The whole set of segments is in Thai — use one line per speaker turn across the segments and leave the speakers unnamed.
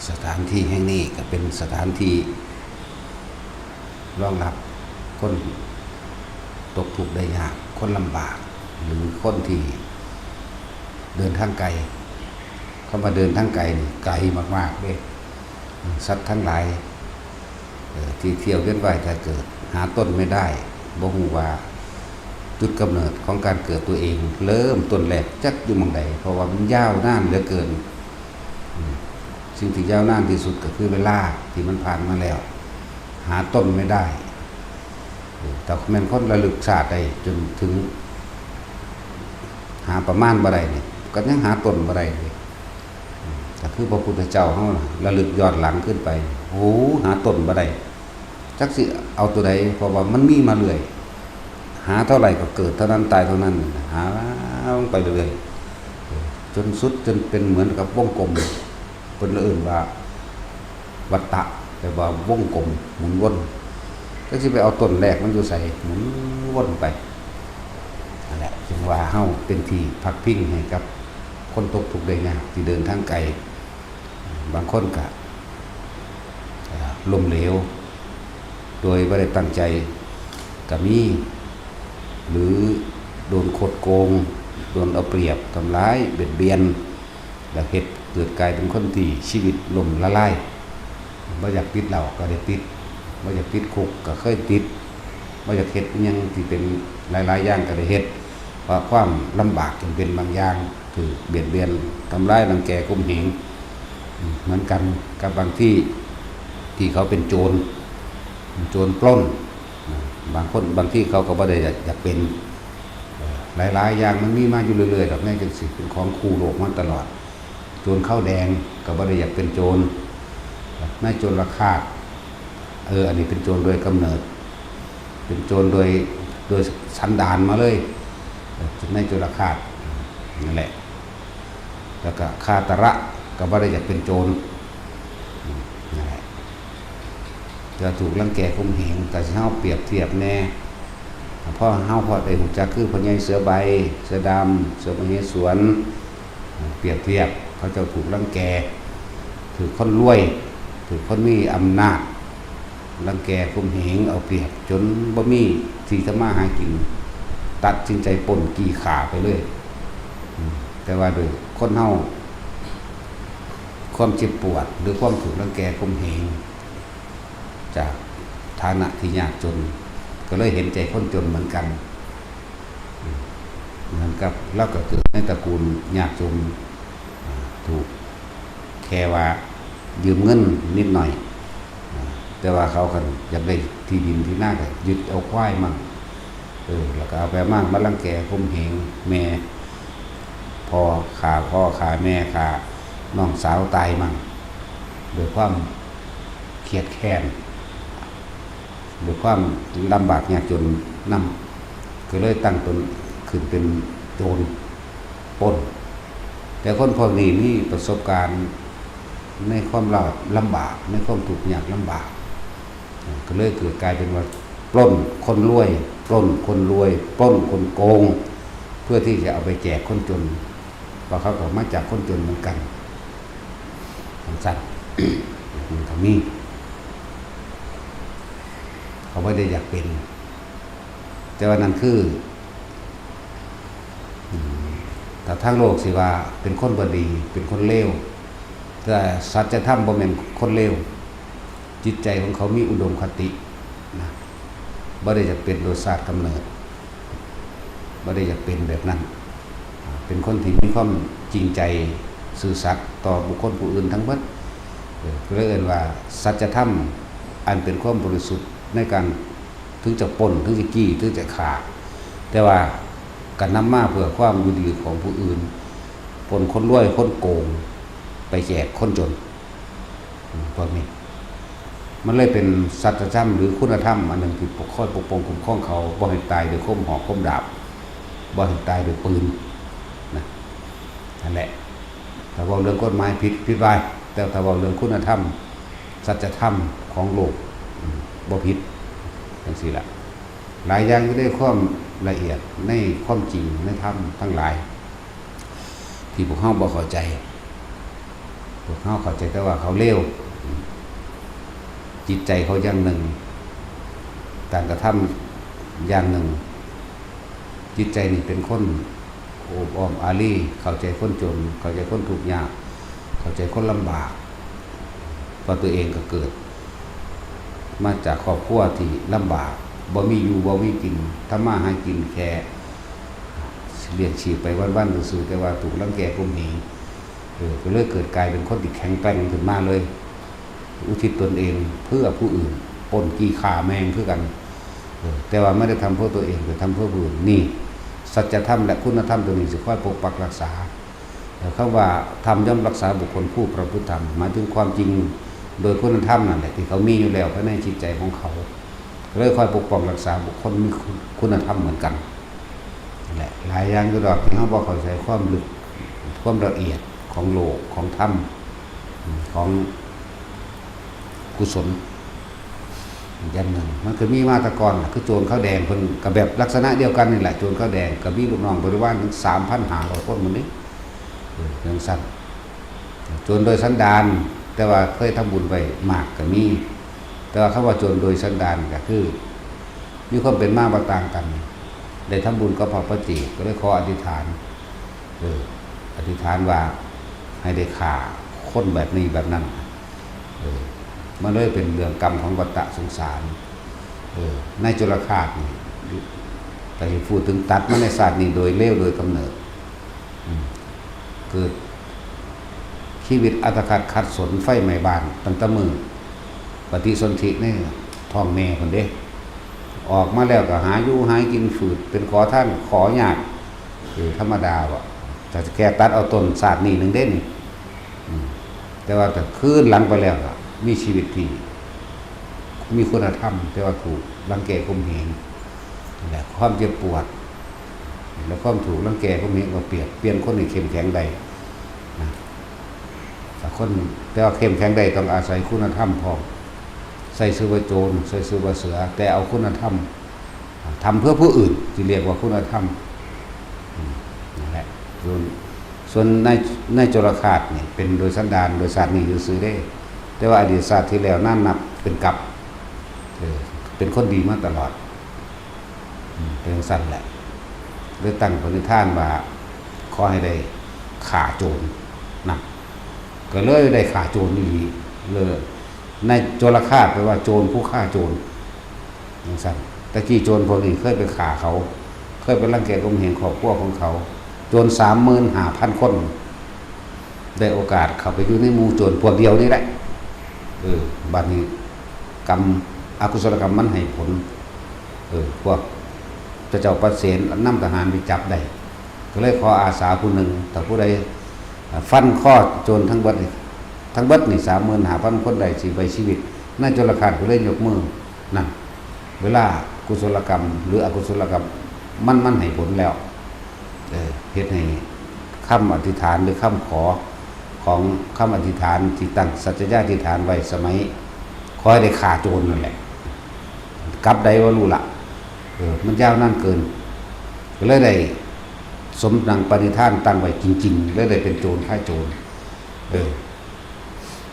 สถานที่แห่งนี้ก็เป็นสถานที่รองรับคนตกทุกข์ได้ยากคนลำบากหรือคนที่เดินทางไกลเขามาเดินทางไกลนี่ไกลมากๆเลยสัตว์ทั้งหลายที่เที่ยวเวียนว่ายแต่เกิดหาต้นไม่ได้บ่ฮู้ว่าจุดกำเนิดของการเกิดตัวเองเริ่มต้นแรกจักอยู่หม้องใดเพราะว่ามันยาวนานเหลือเกินสิ่งที่ยาวนานที่สุดก็คือเวลาที่มันผ่านมาแล้วหาต้นไม่ได้แต่แม่นคนระลึกชาติได้จนถึงหาประมาณบ่ได้นี่ก็ยังหาต้นบ่ได้เลยก็คือพระพุทธเจ้าเฮาระลึกย้อนหลังขึ้นไปโอ้หาต้นบ่ได้จักสิเอาตัวใดเพราะว่ามันมีมาเรื่อยหาเท่าไหร่ก็เกิดเท่านั้นตายเท่านั้นหาไปเรื่อยจนสุดจนเป็นเหมือนกับวงกลมเป็นเอื่นว่าวัฏฏะแต่ว่าวงกลมหมุนวนก็สิไปเอาต้นแรกมันอยู่ใส่หมุนวนไปนั่นแหละจึงว่าเฮาเป็นที่พักพิงให้กับคนตกทุกข์ได้ยากที่เดินทางไกลบางคนก็ล้มเหลวโดยไม่ได้ตั้งใจก็มีหรือโดนคดโกงโดนเอาเปรียบทำร้ายเบียดเบียนแล้วเหตุเกิดกลายเป็นคนที่ชีวิตล่มละลายไม่อยากติดเหล้าก็ได้ติดไม่อยากติดคุกก็เคยติดไม่อยากเฮ็ดยังที่เป็นหลายๆอย่างก็ได้เฮ็ดเพราะความลำบากจนเป็นบางอย่างคือเบียดเบียนทำร้ายรังแกข่มเหงเหมือนกันกับบางที่เขาเป็นโจรปล้นบางคนบางที่เขาก็บ่ได้อยากเป็นหลายๆอย่างมันมีมาอยู่เรื่อยๆดอกแม่จังสิเป็นของคู่โลกมาตลอดโจรข้าวแดงก็บ่ได้อยากเป็นโจรนายโจรราคาดอันนี้เป็นโจรโดยกำเนิดเป็นโจรโดยสันดานมาเลยนายโจรราคาดนั่นแหละแล้วก็คาตระก็บ่ได้อยากเป็นโจรนั่นแหละจะถูกรังแกข่มเหงแต่เฮาเปรียบเทียบแน่พอได้หูจักคือพ่อใหญ่เสือใบเสือดำเสือพญสวนเปรียบเทียบเขาจะถูกรังแกถือคนรวยถือคนมีอำนาจรังแกข่มเหงเอาเปรียบจนบ่มีที่จะมาหากินตัดสินใจปล้นกี่ขาไปเลยแต่ว่าโดยคนเฮาความเจ็บปวดหรือความถูกรังแกข่มเหงจากฐานะที่ยากจนก็เลยเห็นใจคนจนเหมือนกันเหมือนกับเราก็เกิดในตระกูลยากจนถูกแค่ว่ายืมเงินนิดหน่อยแต่ว่าเขากันอยากได้ที่ดินที่หน้าก็ยึดเอาควายมั่งแล้วก็เอาไปมั่งมารังแกข่มเหงแม่พ่อขาแม่ขาน้องสาวตายมั่งโดยความเครียดแค้นโดยความลำบากยากจนนำก็เลยตั้งตนขึ้นเป็นโจรปล้นแต่คนพวกนี้มีประสบการณ์ในความลำบากในความทุกข์ยากลำบากก็เลยเกิดกลายเป็นว่าปล้นคนรวยปล้นคนรวยปล้นคนโกงเพื่อที่จะเอาไปแจกคนจนเพราะเขาก็มาจากคนจนเหมือนกันของสัตว์เขามีเขาไม่ได้อยากเป็นแต่ว่านั้นคือแต่ทางโลกสิว่าเป็นคนบ่ดีเป็นคนเลวแต่สัจธรรมบ่แม่นคนเลวจิตใจของเขามีอุดมคตินะบ่ได้อยากเป็นโดยศาสตร์กำเนิดบ่ได้อยากเป็นแบบนั้นเป็นคนที่มีความจริงใจซื่อสัตย์ต่อบุคคลผู้อื่นทั้งหมดก็เลยเอ่ยว่าสัจธรรมอันเป็นความบริสุทธิ์ในการถึงจะปล้นถึงจะจี้ถึงจะฆ่าแต่ว่าการนำมาเพื่อความอยู่ดีของผู้อื่นปล้นคนรวยคนโกงไปแจกคนจนพวกนี้มันเลยเป็นสัจธรรมหรือคุณธรรมอันหนึ่งที่ปกป้องคุ้มครองเขาบ่ให้ตายด้วยคมหอกคมดาบบ่ให้ตายด้วยปืนนั่นแหละถ้าว่าเรื่องกฎหมายผิดไว้แต่ถ้าว่าเรื่องคุณธรรมสัจธรรมของโลกบ่ผิดจังซี่ล่ะหลายอย่างที่ได้ความละเอียดในความจริงในธรรมทั้งหลายที่พวกเฮาบ่เข้าใจ พวกเขาเข้าใจแต่ว่าเขาเลวจิตใจเขาอย่างหนึ่งการกระทำอย่างหนึ่งจิตใจนี่เป็นคนโอบอ้อมอารีเข้าใจคนจนเข้าใจคนทุกข์ยากเข้าใจคนลำบากเพราะตัวเองก็เกิดมาจากครอบครัวที่ลำบากบ่มีอยู่บ่มีกินทำมาหากินแค่เลี้ยงชีพไปวันๆซื่อๆแต่ว่าถูกรังแกข่มเหงก็เลยเกิดกลายเป็นคนที่แข็งแกร่งขึ้นมาเลยอุทิศตนเองเพื่อผู้อื่นปนกี่ขาแมงเพื่อกันแต่ว่าไม่ได้ทำเพื่อตัวเองแต่ทำเพื่อผู้อื่นนี่สัจธรรมและคุณธรรมตัวนี้จะค่อยปกปักรักษาคำว่าธรรมย่อมรักษาบุคคลผู้ประพฤติธรรมหมายถึงความจริงโดยคุณธรรมนั่นแหละที่เขามีอยู่แล้วภายในจิตใจของเขาเลยคอยปกป้องรักษาบุคคลมีคุณธรรมเหมือนกันแหละหลายอย่างก็ดอกที่เขาบอกเขาใช้ความลึกความละเอียดของโลกของธรรมของกุศลอย่างหนึ่งมันคือมีมาตรกรคือโจรข้าวแดงคนกับแบบลักษณะเดียวกันนี่แหละโจรข้าวแดงกับมีลูกน้องบริวารถึง3,500 คนมันนี้เรื่องสั้นโจรโดยสันดานแต่ว่าเคยทำบุญไปมากกับมีแต่ว่าคำว่าโจรโดยสันดานก็คือมีความเป็นมาต่างกันได้ทำบุญก็พอพระเจกก็ได้ขออธิษฐานอธิษฐานว่าให้ได้ฆ่าคนแบบนี้แบบนั้นมันเลยเป็นเรื่องกรรมของวัฏสงสารในจุลคาตนี่แต่ที่พูดถึงตัดมาในศาสตร์นี้โดยเลี้ยวโดยกำเนิดเกิดชีวิตอัตคัดสนไฟไหม้บ้านตั้งแต่มือปฏิสนธินี่ท้องแม่คนเด้ออกมาแล้วก็หาอยู่หากินฝืดเป็นขอท่านขอหยาดธรรมดาวะแต่แค่ตัดเอาต้นศาสตร์นี้หนึ่งเด่นแต่ว่าแต่คืนหลังไปแล้วมีชีวิตที่มีคุณธรรมแต่ว่าถูกรังแกข่มเหงและความเจ็บปวดแล้วความถูกรังแกข่มเหงก็เปลี่ยนคนให้เข้มแข็งได้นะแต่คนแต่ว่าเข้มแข็งได้ต้องอาศัยคุณธรรมพอใส่ซื้อว่าโจรใส่ซื้อว่าเสือแต่เอาคุณธรรมทำเพื่อผู้อื่นที่เรียกว่าคุณธรรมนั่นแหละส่วนในจุลคาตนี่เป็นโดยสันดานโดยศาสตร์นี้ซื้อได้แต่ว่าอดีตศาสตร์ที่แล้วนั่นนับเป็นกับเป็นคนดีมาตลอดเป็นสั้นแหละเลยตั้งปณิธานว่าขอให้ได้ฆ่าโจรนะก็เลยได้ฆ่าโจรนี่เลยในจุลคาตแปลว่าโจรผู้ฆ่าโจรอย่างสั้นตะกี้โจรพวกนี้เคยไปฆ่าเขาเคยไปรังแกข่มเหงครอบครัวของเขาโจร35,000 คนได้โอกาสเข้าไปอยู่ในหมู่โจรพวกเดียวนี่แหละบัดนี้กรรมอกุศลกรรมมันให้ผลพวกเจ้าประเสนนำทหารไปจับได้ก็เลยขออาสาผู้หนึ่งแต่ผู้ใดฟันข้อโจรทั้งเบิดนี่35,000 คนใดสิไปชีวิตน่าจุลคาตก็เลยยกมือนั่นเวลากุศลกรรมหรืออกุศลกรรมมันให้ผลแล้วเฮ็ดให้คำอธิษฐานหรือคำขอของคำอธิษฐานที่ตั้งสัจจะอธิษฐานไว้สมัยขอให้ได้ฆ่าโจรนั่นแหละกลับใดว่ารู้ละมันยาวนั่นเกินก็เลยได้สมดังปณิธานตั้งไว้จริงๆเลยได้เป็นโจรฆ่าโจร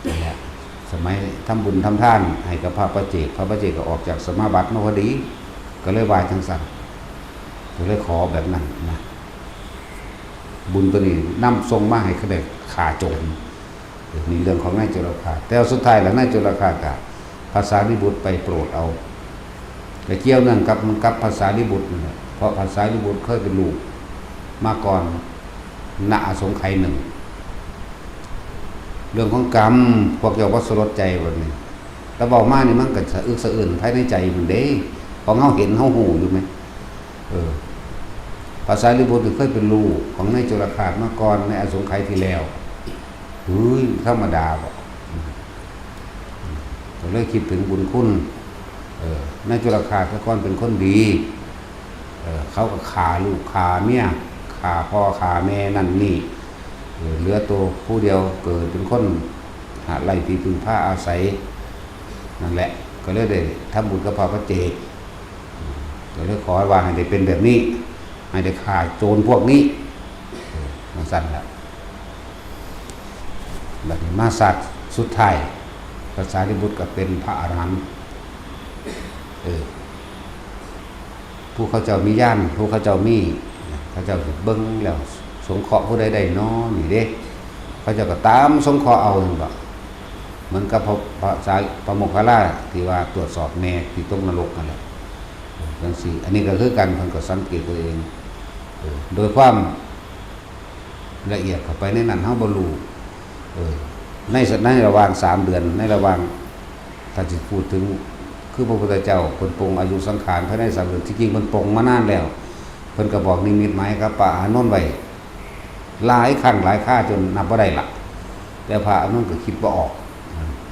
นั่นแหละสมัยทำบุญทำทานให้กับพระประเจกก็ออกจากสมาบัติมาพอดีก็เลยไหว้ทั้งสั่นก็เลยขอแบบนั้นนะบุญตัวนี้นำทรงมาให้เขาได้ฆ่าโจรนี่เรื่องของนายจุลคาตแต่สุดท้ายแล้วนายจุลคาตกับภาษาลิบุตรไปโปรดเอาแต่เกี่ยวเนื่องกับภาษาลิบุตรเพราะภาษาลิบุตรเคยเป็นลูกมาก่อนณอสงไขยหนึ่งเรื่องของกรรมพวกเจ้าวัสรดใจแบบนี้แต่บอกมานี่มันก็สะอึกสะอื้นภายในใจมันเด้ของเขาเห็นเขาหูอยู่ไหมภาษาลิบุตรเคยเป็นลูกของนายจุลคาตมาก่อนในอสงไขยที่แล้วธรรมดาบอกก็เลยคิดถึงบุญคุณนายจุลคาตก่อนเป็นคนดีเขาก็ฆ่าลูกฆ่าเมียฆ่าพ่อฆ่าแม่นั่นนี่เหลือตัวผู้เดียวเกิดเป็นคนหาไล่ที่พึ่งผ้าอาศัยนั่นแหละก็เลยได้ทำบุญกับพระเจกก็เลยขอว่าให้ได้เป็นแบบนี้ให้ได้ฆ่าโจรพวกนี้มันสั้นแล้ว บัดนี้มาสัตว์สุดท้ายพระสารีบุตรก็เป็นพระอรหันต์ผู้เขาเจ้ามีญาณผู้เขาเจ้ามีเขาเจ้าเบิ่งแล้วสงเคราะห์ผู้ใดได้น้อนี่เด้เขาเจ้าก็ตามสงเคราะห์เอาบ่เหมือนกับพระโมคคัลลาที่ว่าตรวจสอบแม่ที่ตกนรกนั่นแหละจังซี่อันนี้ก็คือกันเพิ่นก็สังเกตตัวเองโดยความละเอียดเข้าไปในนั้นเฮาบ่รู้ในระหว่าง3 เดือนในระหว่างถ้าสิพูดถึงคือพระพุทธเจ้าเพิ่นปรงอายุสังขารภายใน3 เดือนที่จริงเพิ่นปรงมานานแล้วเพิ่นก็บอกนิมิตหมายกับพระอานนท์ไว้หลายครั้งหลายคราจนนับบ่ได้ละแต่พระอานนท์ก็คิดบ่ออก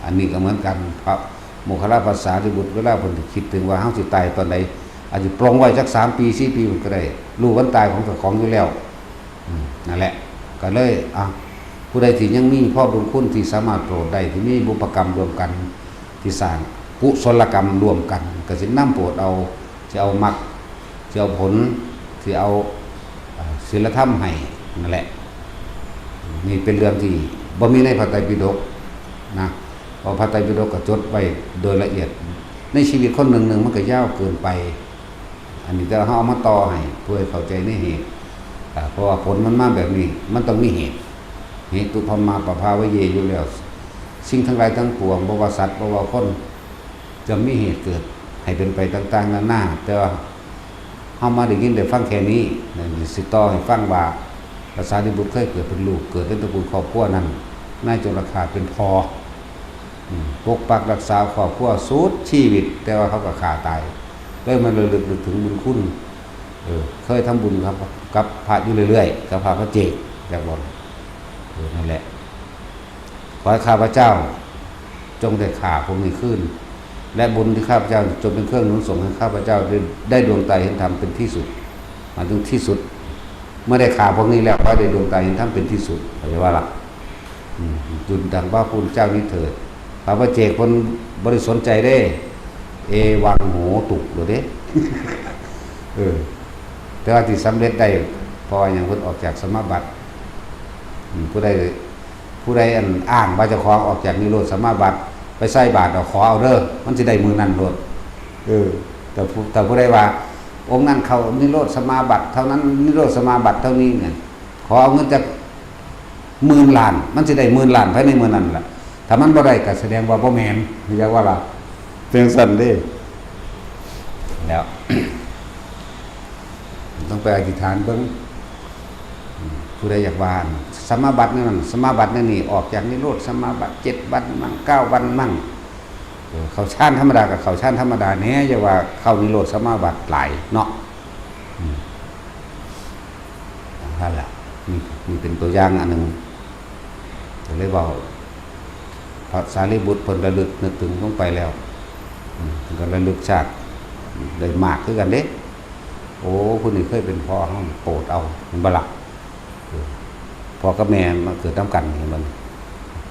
อันนี้ก็เหมือนกันพระโมคคัลลาภาษาที่บุตรเวลาเพิ่นคิดถึงว่าเฮาสิตายตอนใดอาจจะปรงไว้สัก3 ปี4 ปีมันก็ได้รู้วันตายของเจ้าของอยู่แล้วนั่นแหละก็เลยผู้ใดที่ยังมีพ่อบุญคุณที่สามารถโปรดได้ที่มีบุพกรรมรวมกันที่สร้างกุศลกรรมรวมกันก็สินำโปรดเอาสิเอามรรคสิเอาผลสิเอาศีลธรรมให้นั่นแหละนี่เป็นเรื่องที่บ่มีในพระไตรปิฎกนะเพราะพระไตรปิฎกก็จดไว้โดยละเอียดในชีวิตคนหนึ่งมันก็ยาวเกินไปอันนี้แต่เฮาเอามาต่อให้เพื่อให้เข้าใจในเหตุเพราะว่าผลมันมาแบบนี้มันต้องมีเหตุตุพมาปภาวะเยอยู่แล้วสิ่งทั้งหลายทั้งปวงบ่ว่าสัตว์บ่ว่าคนจะมีเหตุเกิดให้เป็นไปต่างๆนานาแต่ว่าเฮามาได้ยินได้ฟังแค่นี้สิต่อให้ฟังว่าพระสารีบุตรเคยเกิดเป็นลูกเกิดเป็นตระกูลครอบครัวนั้นนายโจรขาดเป็นพ่อปกปักรักษาครอบครัวสุดชีวิตแต่ว่าเขาก็ฆ่าตายเลยมันระลึกถึงบุญคุณเคยทำบุญครับกับพระอยู่เรื่อยๆกับพระเจกจากบ่นั่นแหละขอให้ข้าพเจ้าจงได้ข่าพวกนี้ขึ้นและบุญที่ข้าพเจ้าจงเป็นเครื่องหนุนส่งให้ข้าพเจ้าได้ดวงตาเห็นธรรมเป็นที่สุดมาถึงที่สุดเมื่อได้ข่าพวกนี้แล้วก็ได้ดวงตาเห็นธรรมเป็นที่สุดเข้าใจว่าล่ะจุดดังว่าพุทธเจ้านี้เถิดพระเจกคนบริสุทธิ์ใจได้เอวังโหตุกหรือเด้ แต่ว่าที่สำเร็จได้พออย่างคนออกจากสมาบัติผู้ใดอ้างว่าเจ้าของออกจากนิโรธสมาบัติไปใส่บาตรเอาขอเอาเด้อมันสิได้มือนั้นโลดแต่ผู้ใดว่าองค์นั้นเขานิโรธสมาบัติเท่านั้นนิโรธสมาบัติเท่านี้เนี่ยขอเอาเงินจาก10,000 ล้านมันสิได้10,000 ล้านภายในมื้อนั้นล่ะถ้ามันบ่ได้ก็แสดงว่าบ่แม่นเรียกว่าล่ะเป็นสั่นเด้แล้ว ต้องไปอธิษฐานเบิ่งผู้ใดอยากวานสมาบัตินั่นสมาบัตินั่นนี่ออกจากนิโรธสมาบัติ7 วันมั่ง9 วันมั่งเขาชานธรรมดากับเขาชานธรรมดาแน่อย่าว่าเข้านิโรธสมาบัติหลายเนาะนั่นแหละนี่เป็นตัวอย่างอันหนึ่งจะเลยบอกพระสารีบุตรเพิ่นระลึกนึกถึงลงไปแล้วก็ระลึกชาติได้มากคือกันเด้โอ้ผู้นี้เคยเป็นพ่อเฮาโปรดเอามันบ่ล่ะพ่อกับแม่มาเกิดนำกันนี่มัน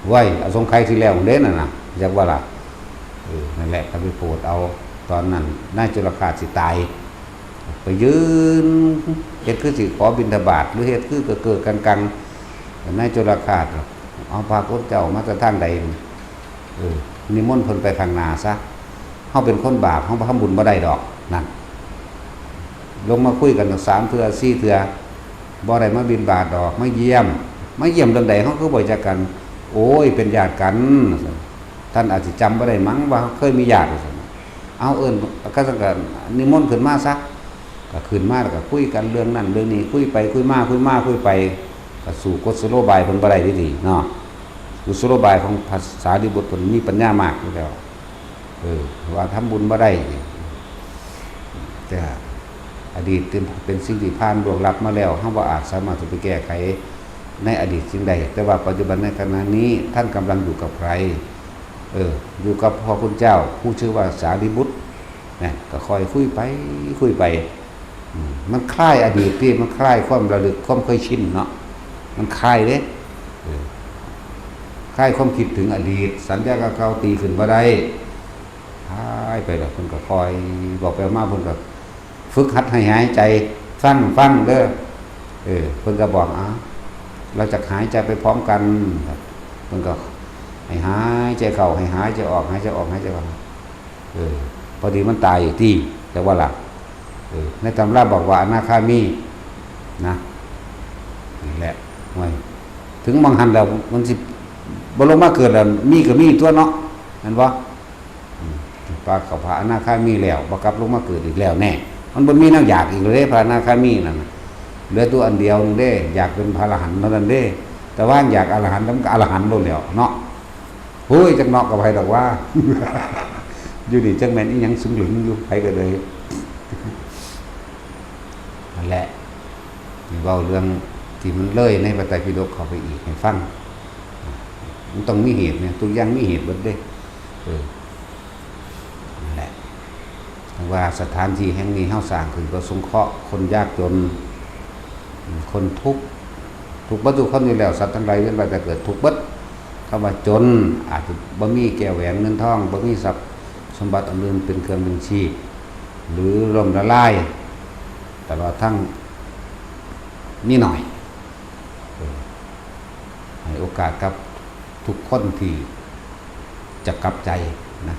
ไว้อสงไขยที่แล้วเด้นั่นน่ะจักว่าล่ะนั่นแหละก็ไปโปรดเอาตอนนั้นนายจุลคาสิตายไปยืนเฮ็ดคือสิขอบิณฑบาตหรือเฮ็ดคือเกิดกังนายจุลคาเอาพาคนเจ้ามาจากทางใดนิมนต์เพิ่นไปข้างหน้าซะเฮาเป็นคนบาปเฮาบ่ทำบุญบ่ได้ดอกนั่นลงมาคุยกัน3 เทื่อ4 เทื่อบ่ได้มาบิณฑบาตดอกมาเยี่ยมเรื่องใดเฮาคือบ่จักกันโอ้ยเป็นญาติกันท่านอาจจะจำบ่ได้มั้งว่าเคยมีญาติเอาก็สังกัดนิมนต์ขึ้นมาซะก็ขึ้นมาแล้วก็คุยกันเรื่องนั้นเรื่องนี้คุยไปคุยมาคุยไปก็สู่กุศโลบายเพิ่นบ่ได้ดีเนาะกุศโลบายของภาษาดิบุตรเพิ่นมีปัญญามากอยู่แล้วว่าทำบุญบ่ได้แต่อดีตเป็นสิ่งที่ผ่านล่วงลับมาแล้วเฮาบ่อาจสามารถจะไปแก้ไขในอดีตสิ่งใดแต่ว่าปัจจุบันในขณะนี้ท่านกำลังอยู่กับใครอยู่กับพระคุณเจ้าผู้ชื่อว่าสารีบุตรเนี่ยก็คอยคุยไปมันคล้ายอดีตที่มันคล้ายความระลึกความเคยชินเนาะมันคล้ายเด้คล้ายความคิดถึงอดีตสัญญาเก่าๆตีขึ้นบ่ได้คล้ายไปแล้วเพิ่นก็คอยบอกไปมาเพิ่นก็ฝึกหัดให้หายใจฟังเด้อเพิ่นก็บอกเราจะหายใจไปพร้อมกัน มันก็ให้หายใจเข้าให้หายใจออกหายใจออกหายใจเข้าพอดีมันตายอยู่ที่แต่ว่าหลับในตำราบอกว่าอนาคามีนะนี่แหละไว้ถึงบางหันแล้วมันสิบ่ลงมาเกิดแล้วมีก็มีตัวเนาะนั่นบ่ปลาเขาพระอนาคามีแล้วบ่กลับลงมาเกิดอีกแล้วแน่มันบ่มีแนวอยากอีกเลยพระอนาคามีนั่นเหลือตัวอันเดียวนึงเด้อยากเป็นพระอรหันต์เท่านั้นเด้แต่ว่าอยากอรหันต์แล้วมันก็อรหันต์โลดแล้วเนาะโอ้ยจักเนาะก็ไผดอกว่า อยู่นี่จังแม่นอีหยังสึงหลึงอยู่ไผก็เลยนั่นแหละนี่เว้าเรื่องที่มันเลยในพระไตรปิฎกเข้าไปอีกให้ฟังมันต้องมีเหตุเนี่ยทุกอย่างมีเหตุเบิดเด้นั่นแหละว่าสถานที่แห่งนี้เฮาสร้างขึ้นก็สงเคราะห์คนยากจนคนทุกข์ทุกข์บ่ทุกคนอยู่แล้วสัตว์ทั้งหลายเว้นแต่เกิดทุกข์เบิดคำว่าจนอาจจะบ่มีแก้วแหวนเงินทองบ่มีทรัพย์สมบัติอันอื่นเป็นเครื่องดำรงชีพหรือล่มละลายตลอดทั้งนี่หน่อยให้โอกาสกับทุกคนที่จะกลับใจนะ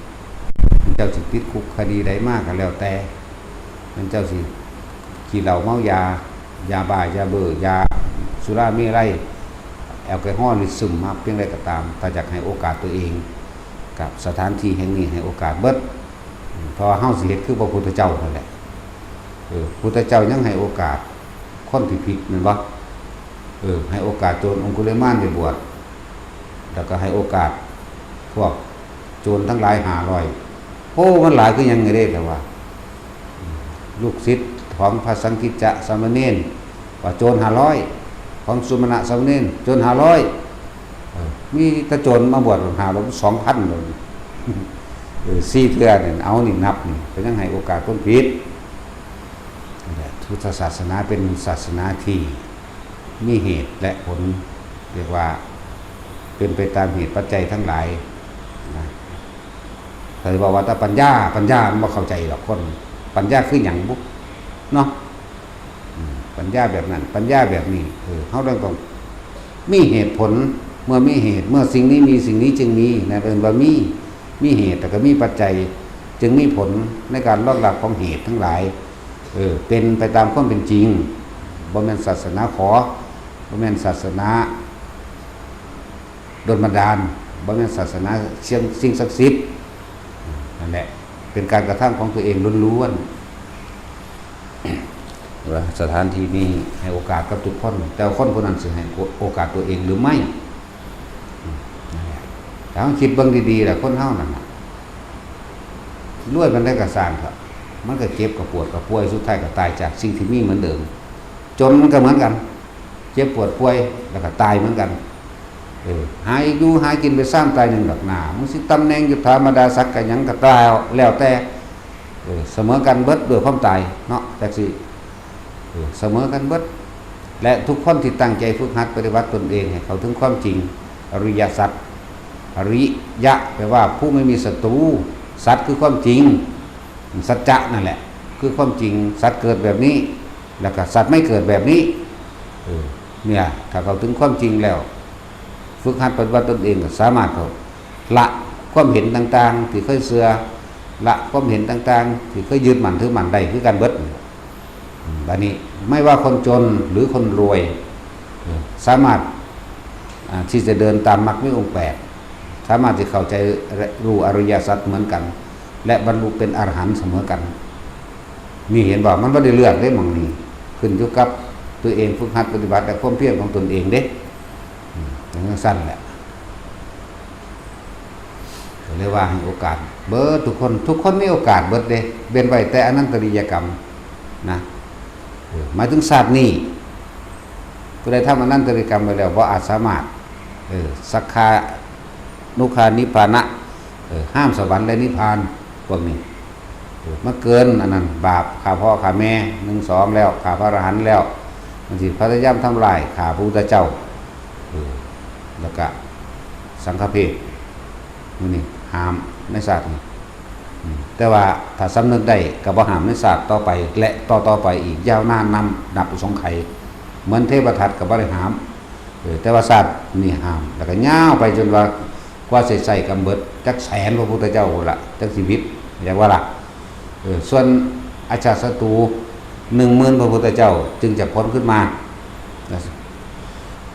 เจ้าสิติดคุกคดีใดมากก็แล้วแต่มันเจ้าสิขี่เหล้าเมายายาบ้ายาเบื่อยาสุราเมรัยแอลกอฮอล์หรือซึมมาเพียงใดก็ตามถ้าอยากให้โอกาสตัวเองกับสถานที่แห่งนี้ให้โอกาสเบิดเพราะเฮาสิเฮ็ดคือพระพุทธเจ้านั่นแหละพุทธเจ้ายังให้โอกาสคนที่ผิดแม่นบ่ให้โอกาสโจรองคุลิมานได้บวชแล้วก็ให้โอกาสพวกโจรทั้งหลาย500โอ้มันหลายคือยังไงเด้แต่ว่าลูกศิษย์ของพระสังฆิจจะสามเณรว่าโจร500ของสุมาณะสามเณรโจร500มีตะโจรมาบวช500 2,000เลย4เทื่อเนี่ยเอานี่นับนี่ก็ยังให้โอกาสคนผิดพุทธศาสนาเป็นศาสนาที่มีเหตุและผลเรียกว่าเป็นไปตามเหตุปัจจัยทั้งหลายนะเคยบอกว่าถ้าปัญญามันบ่เข้าใจหรอกคนปัญญาคือหยังบุ๊กเนาะปัญญาแบบนั้นปัญญาแบบนี้เขาต้องมีเหตุผลเมื่อมีเหตุเมื่อสิ่งนี้มีสิ่งนี้จึงมีนะเอิ้นว่ามีเหตุแต่ก็มีปัจจัยจึงมีผลในการรองรับของเหตุทั้งหลายเป็นไปตามความเป็นจริงบ่แม่นศาสนาขอบ่แม่นศาสนาดลบันดาลบ่แม่นศาสนาสิ่งศักดิ์สิทธิ์นั่นแหละเป็นการกระทำของตัวเองล้วนๆว่าสถานที่นี้ให้โอกาสกับทุกคนแต่คนคนนั้นสิให้โอกาสตัวเองหรือไม่นั่นแหละถ้าเราคิดเบิ่งดีๆแหละคนเฮานั่นน่ะรวยมันได้ก็สร้างเถอะมันก็เจ็บก็ปวดก็ป่วยสุดท้ายก็ตายจากสิ่งที่มีเหมือนเดิมจนมันก็เหมือนกันเจ็บปวดป่วยแล้วก็ตายเหมือนกันหายอยู่หายกินไปสร้างตายหนึ่งดอกหนามันสิตำแหน่งยุทธธรรมดาศักดิ์กันยังก็ตายแล้วแต่เสมอกันเบิดโดยความตายเนาะแต่สิเสมอกันเบิดและทุกคนที่ตั้งใจฝึกหัดปฏิบัติตนเองให้เขาถึงความจริงอริยสัจอริยะแปลว่าผู้ไม่มีศัตรูสัจคือความจริงสัจจะนั่นแหละคือความจริงสัจเกิดแบบนี้แล้วก็สัจไม่เกิดแบบนี้เนี่ยถ้าเขาถึงความจริงแล้วฝึกหัดปฏิบัติตนเองก็สามารถเขาละความเห็นต่างๆที่เคยเสื่อละความเห็นต่างๆที่เคยยึดมั่นถือมั่นได้คือการเบิดบัดนี้ไม่ว่าคนจนหรือคนรวยสามารถที่จะเดินตามมรรคมีองค์8สามารถที่เข้าใจรู้อริยสัจเหมือนกันและบรรลุเป็นอรหันต์เสมอกันนี่เห็นบอกมันบ่ได้เลือกได้หม่องนี้ขึ้นอยู่กับตัวเองฝึกหัดปฏิบัติและความเพียรของตนเองเด้อย่างนั้นสั้นแหละเรียกว่าให้โอกาสเบิดทุกคนมีโอกาสเบิดเด้เว้นไว้แต่อนันตริยกรรมนะหมายถึงศาสตร์นี้ผู้ใดทำอนันตริยกรรมไปแล้วบ่อาจสามารถสักขานุคานิพพานะห้ามสวรรค์และนิพพานพวกนี้มาเกินอันนั้นบาปฆ่าพ่อฆ่าแม่1 2แล้วฆ่าพระอรหันต์แล้วบางทีพยายามทำลายฆ่าพระพุทธเจ้าแล้วก็สังฆเพศนี่ห้ามในศาสตร์นี้แต่ว่าถ้าสำนึกได้ก็บ่ห้ามในศาสตร์ต่อไปและต่อไปอีกยาวนานนับสงไขเหมือนเทพทัตก็บ่ได้ห้าม แต่ว่าศาสตร์นี่ห้ามแล้วก็ยาวไปจนว่ากว่าใส่กำเบิดจักแสนพระพุทธเจ้าละจักชีวิตอย่างว่าล่ะส่วนอาชาติศัตรู10,000พระพุทธเจ้าจึงจะพ้นขึ้นมา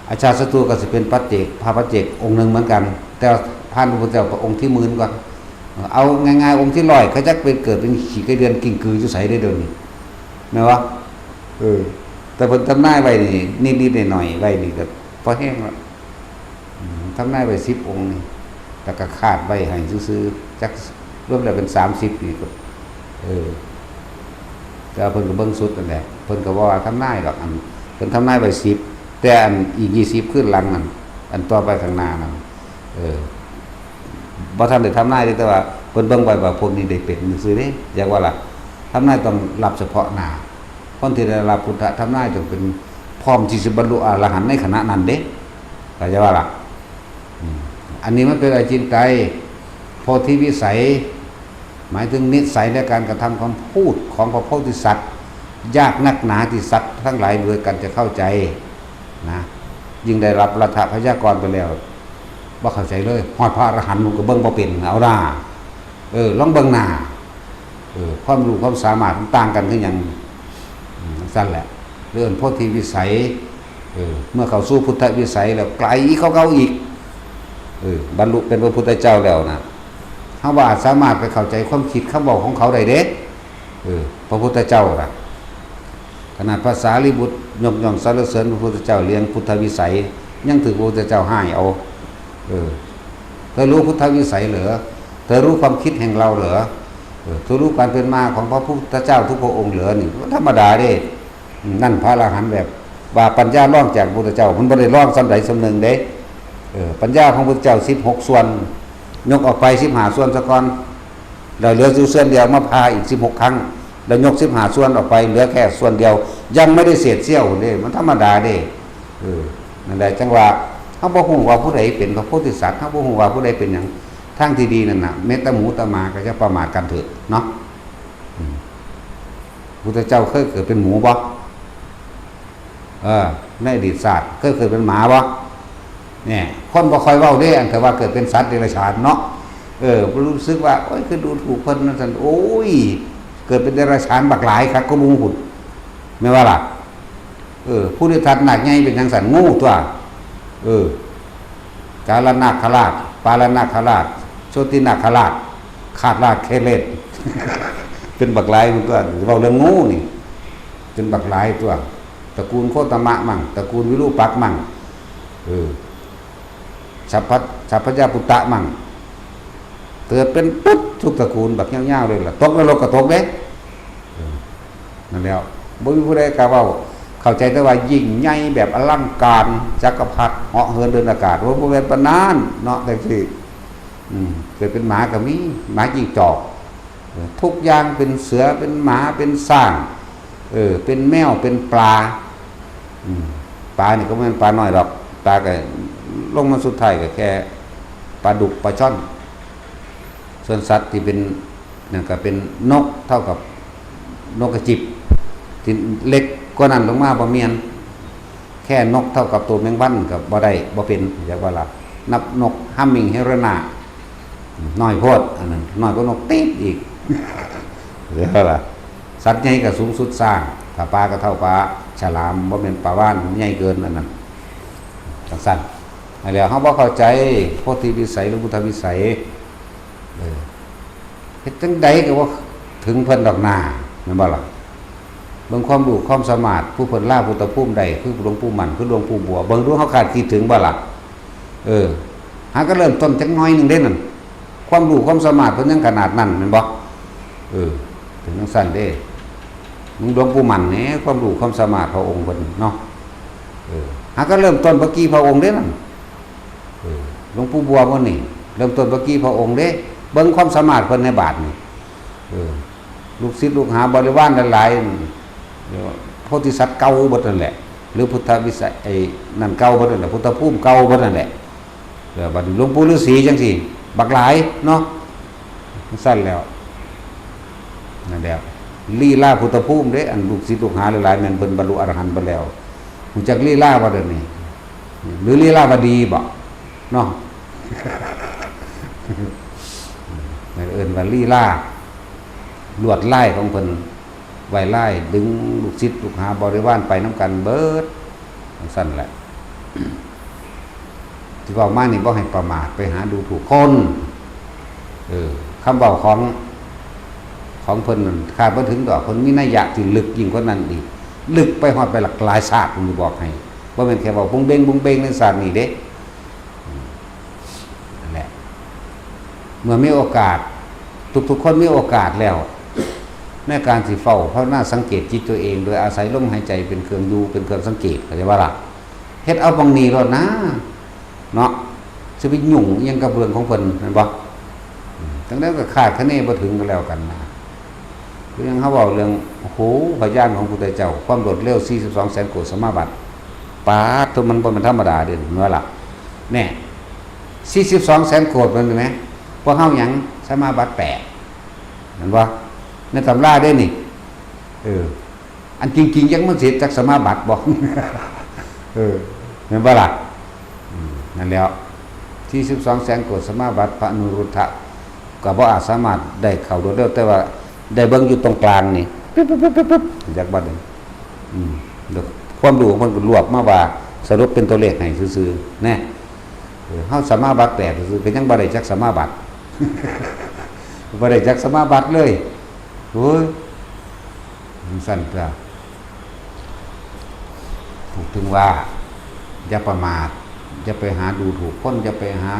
อาชาติศัตรูก็จะเป็นปัจเจกพระปัจเจกองค์หนึ่งเหมือนกันแต่ท่านพระพุทธเจ้าพระองค์ที่10,000ก่อนเอาง่ายๆองค์ที่100เขาจะเป็นเกิดเป็นขี้ไก่เดือนกิ่งกืออยู่ใสได้เดี๋ยวนี้แม่นบ่แต่เพิ่นทำนายไว้นี่นิดๆหน่อยๆไว้นี่ก็พอแห้งแล้วทำนายไว้10องค์นี่แต่ก็คาดไว้ให้ซื่อๆจักรวมแล้วเป็น30นี่ก็แต่เพิ่นก็เบิ่งสุดนั่นแหละเพิ่นก็ว่าทำนายดอกอันเพิ่นทำนายไว้10แต่อันอีก20ขึ้นหลังนั่นอันต่อไปข้างหน้านั่นบ่ทันได้ทำนายแต่ว่าเพิ่นเบิ่งไว้ว่าพวกนี้ได้เป็นซื่อเด้อยากว่าล่ะทำนายต้องรับเฉพาะหน้าคนที่ได้รับพุทธทำนายต้องเป็นพร้อมที่จะบรรลุอรหันต์ในขณะนั้นเด้เข้าใจว่าล่ะอันนี้มันเป็นอจินไตยโพธิวิสัยหมายถึงนิสัยและการกระทำคำพูดของพระโพธิสัตว์ยากนักหนาที่สัตว์ทั้งหลายด้วยกันจะเข้าใจนะยิ่งได้รับรัฐพยากรไปแล้วบ่เข้าใจเลยฮอดพระอรหันต์มันก็เบิ่งบ่เป็นเอาล่ะลองเบิ่งหน้าความรู้ความสามารถมันต่างกันคือหยังสั้นแหละเรื่องโพธิวิสัยเมื่อเข้าสู่พุทธวิสัยแล้วไกลเขาอีกบรรลุเป็นพระพุทธเจ้าแล้วนะเฮาว่าสามารถไปเข้าใจความคิดคำบอกของเขาได้เด้พระพุทธเจ้าล่ะขนาดภาษาลิบุตรยกย่องสรรเสริญพระพุทธเจ้าเลี้ยงพุทธวิสัยยังถือพระพุทธเจ้าให้เอาเธอรู้พุทธวิสัยเหรอเธอรู้ความคิดแห่งเราเหรอเธอรู้การเป็นมาของพระพุทธเจ้าทุกพระองค์เหรอนี่ธรรมดาเด้นั่นพระอรหันต์แบบว่าปัญญาล่องจากพระพุทธเจ้ามันบ่ได้ล่องสำใดสำหนึ่งเด้ปัญญาของพระพุทธเจ้า16ส่วนยกออกไป15ส่วนซะก่อนแล้วเหลืออยู่ส่วนเดียวมาพาอีก16ครั้งแล้วยก15ส่วนออกไปเหลือแค่ส่วนเดียวยังไม่ได้เศษเสี้ยวเด้มันธรรมดาเด้นั่นแหละจังว่าเฮาบ่ฮู้ว่าผู้ใดเป็นพระโพธิสัตว์เฮาบ่ฮู้ว่าผู้ใดเป็นหยังทางที่ดีนั่นน่ะเมตตาหมูตมาก็จะประมาทกันเถิดเนาะพุทธเจ้าเคยเกิดเป็นหมูบ่ในอดีตศาสตร์เคยเกิดเป็นหมาบ่เนี่ยคนบ่ค่อยเว้าเด้อันแต่ว่าเกิดเป็นสัตว์เดรัจฉานเนาะรู้สึกว่าโอ้ยคือดูถูกเพิ่นนั่นซั่นโอ้ยเกิดเป็นเดรัจฉานบักหลายคักก็บ่ฮู้แม่ว่าล่ะผู้ที่ทัดหนักใหญ่เป็นจังซั่นงูตัวกาลนาคราชปาลนาคราชโชตินาคราชขาดราชเคเลศ เป็นบักหลายตัวเว้าเรื่องงูนี่เป็นบักหลายตัวตระกูลโคตมะมั่งตระกูลวิรูปักษ์มั่งสัพพยาปุตตะมั่งเกิดเป็นปุ๊บทุกตระกูลแบบยาวๆเลยล่ะตกนรกก็ตกเด้นั่นแล้วบ่มีผู้ใดกล้าเว้าเข้าใจแต่ว่ายิ่งใหญ่แบบอลังการจักรพรรดิเหาะเหินเดินอากาศว่าบ่แม่นปานนั้นเนาะจังซี่เกิดเป็นหมาก็มีหมาจิ้งจอกทุกอย่างเป็นเสือเป็นหมาเป็นช้างเป็นแมวเป็นปลาปลานี่ก็ไม่เป็นปลาน้อยหรอกปลาก็ลงมาสุดท้ายก็แค่ปลาดุกปลาช่อนส่วนสัตว์ที่เป็นนั่นก็เป็นนกเท่ากับนกกระจิบที่เล็กกว่านั้นลงมาบ่เมียนแค่นกเท่ากับตัวแมงวันกับบ่ได้บ่เป็นอยากว่าล่ะนับนกฮัมมิงเฮโรนาน้อยโพดอันนั้นน้อยกว่านกตีบอีกเรียกว่าล่ะสัตว์ใหญ่ก็สูงสุดสร้างถ้าปลาก็เท่าปลาฉลามบ่เป็นปลาว่านใหญ่เกินอันนั้นจังซั่นแล้วเฮาบ่เข้าใจโพธิวิสัยหรือพุทธวิสัยเฮ็ดจังใดก็บ่ถึงเพิ่นดอกหน้าแม่นบ่ล่ะเบิ่งความรู้ความสามารถผู้เพิ่นลาพุทธภูมิใดคือหลวงปู่มั่นคือหลวงปู่บัวเบิ่งดูเฮาคาดคิดถึงบ่ล่ะหาก็เริ่มต้นจักน้อยนึงเด้นั่นความรู้ความสามารถเพิ่นยังขนาดนั้นแม่นบ่ถึงจังซั่นเด้หลวงปู่มั่นแหน่ความรู้ความสามารถพระองค์เพิ่นเนาะหาก็เริ่มต้นเมื่อกี้พระองค์เด้นั่นหลวงปู่บัวบ่นี่เริ่มต้นเมื่อกี้พระองค์เด้เบิ่งความสามารถเพิ่นในบาทนี่ลูกศิษย์ลูกหาบริวารหลายๆโพธิสัตว์เก่าเบิดนั่นแหละหรือพุทธวิสัยไอ้นั่นเก่าเบิดนั่นแหละพุทธภูมิเก่าเบิดนั่นแหละบัดนี้หลวงปู่ฤาษีจังซี่บักหลายเนาะสั้นแล้วนั่นแหละลีลาพุทธภูมิเด้อันลูกศิษย์ลูกหาหลายๆแม่นเพิ่นบรรลุอรหันต์ไปแล้วรู้จักลีลาบ่เด้อนี่ หรือลีลาวดีบ่เนาะเอิ้นว่าลีลาลวดลายของเพิ่นไว้ลายดึงลูกศิษย์ลูกหาบริวารไปนํกันเบิดสั่นแหละที่เว้ามานี่บ่ให้ประมาทไปหาดูถูกคนคำเว้าของเพิ่นนั่นคาดบ่ถึงดอกเพิ่นมีนัยยะที่ลึกยิ่งกว่านั้นอีกลึกไปฮอดไปหลักหลายศาสตร์ผมบอกให้บ่แม่นแค่เว้าบุงเบงในศาสตร์นี่เด้นั่นแหละเมื่อมีโอกาสทุกๆคนมีโอกาสแล้วในการสิเฝ้าเพราะน่าสังเกตจิตตัวเองโดยอาศัยลมหายใจเป็นเครื่องอยู่เป็นเครื่องสังเกตเข้าใจว่าล่ะเฮ็ดเอาบางนี้แล้วนะเนาะสิไปยุ่งอิหยังกับเรื่องของเพิ่นแม่นบ่จังได๋ก็คาดคะเนบ่ถึงกันแล้วกันนะคือยังเขาเว้าเรื่องโอ้โหพยานของพุทธเจ้าความรวดเร็ว42แสนโกฏสมาบัติปาดตัวมันบ่แม่นธรรมดาเด้อว่าล่ะแน่42แสนโกฏมันแม่พวกเฮาหยังสมาบัติ8แม่นบ่ในตำราได้นี่อันจริงๆยังมันเสียจากสมาบัติบอกเห็นปะล่ะนั่นแล้วที่12แสนโกฏสมาบัติพระอนุรุทธะก็บ่อาจสามารถได้เข้าโดยเร็วแต่ว่าได้เบิ่งอยู่ตรงกลางนี่ปึ๊บจากบัดนี้ความรู้ของมันก็รวบมาว่าสรุปเป็นตัวเลขให้ซื่อๆแน่เฮาสมาบัติ8ซื่อๆก็ยังบ่ได้จักสมาบัติบ่ได้จักสมาบัติเลยโอ้ยมันสั่นจ้ะพูดถึงว่าอย่าประมาทอย่าไปหาดูถูกคนอย่าไปหา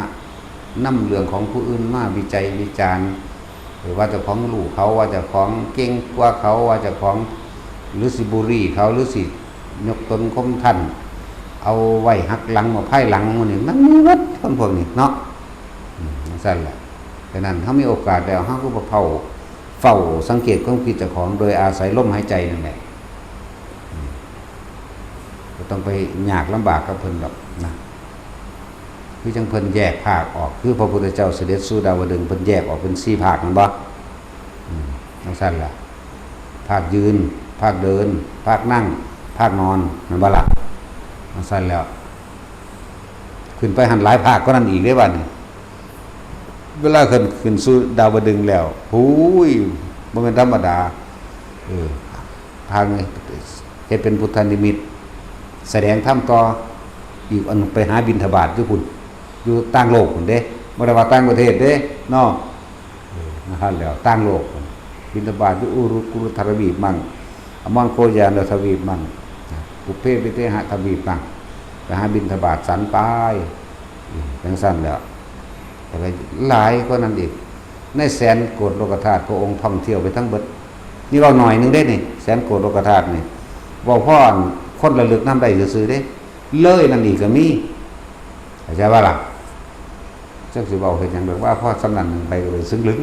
นำเรื่องของผู้อื่นมาวิจัยวิจารณ์หรือว่าเจ้าของรู้เขาว่าเจ้าของเก่งกว่าเขาว่าเจ้าของหรือสิบุรีเขาหรือสิยกตนข่มท่านเอาไว้หักหลังมาไพ่หลังมันนี่มันมีวัดคนพวกนี้เนาะมันสั่นแหละฉะนั้นเขามีโอกาสแล้วเขาก็เฝ้าสังเกตความคิดเจ้าของโดยอาศัยลมหายใจนั่นแหละก็ต้องไปยากลำบากกับเพิ่นดอกนะคือจังเพิ่นแยกภาคออกคือพระพุทธเจ้าเสด็จสู่ดาวดึงส์เพิ่นแยกออกเป็น4ภาคนั่นบ่จังซั่นล่ะภาคยืนภาคเดินภาคนั่งภาคนอนนั่นบ่ล่ะจังซั่นแล้วขึ้นไปหันหลายภาคก็นั่นอีกเด้บัดนี้เวลาขึ้นสู่ดาวดึงส์แล้วหูยบ่แม่นธรรมดาทางนี้เฮ็ดเป็นพุทธนิมิตแสดงธรรมต่ออีกอันไปหาบิณฑบาตอยู่พุ่นอยู่ต่างโลกพุ่นเด้บ่ได้ว่าต่างประเทศเด้เนาะนั่นแล้วต่างโลกบิณฑบาตอยู่อุรุกุรุทรวีปมั่งอมังโคยานทวีปมั่งปุเพปิเตหะทวีปมั่งไปหาบิณฑบาตสันปายจังซั่นแล้วแต่ก็หลายกว่านั้นอีกในแสนโกฏโลกธาตุพระองค์ท่องเที่ยวไปทั้งเบิดนี่เราหน่อยนึงได้นี่แสนโกฏโลกธาตุนี่เว้าพรคนระลึกนำได้ซื่อๆเด้เลยนั่นอีกก็มีเข้าใจว่าล่ะจักสิเว้าเฮ็ดหยังแบบว่าพอสำนันไปก็เลยซึ้งลึง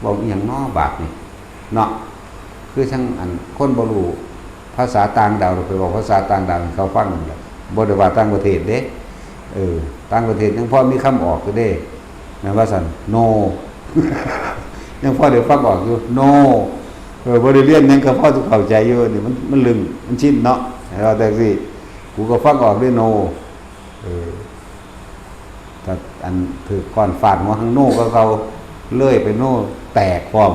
เว้าอีหยังน้อบาดนี่เนาะคือทั้งอันคนบ่รู้ภาษาต่างดาวไปเว้าภาษาต่างดาวให้เขาฟังนั่นแหละบ่ได้ว่าต่างประเทศเด้ต่างประเทศยังพอมีคำออกอยู่เด้แม่นว่าซั่น no ยังพอได้ฟังออกอยู่ no บ่ได้เรียนหยังก็พอสิเข้าใจอยู่นี่มันลึงมันชินเนาะเราแต่สิกูก็ฟังออกด้วย no ถ้าอันถือก้อนฟาดหัวข้างโน่ก็เขาเลื่อยไปโน่แตกพร้อม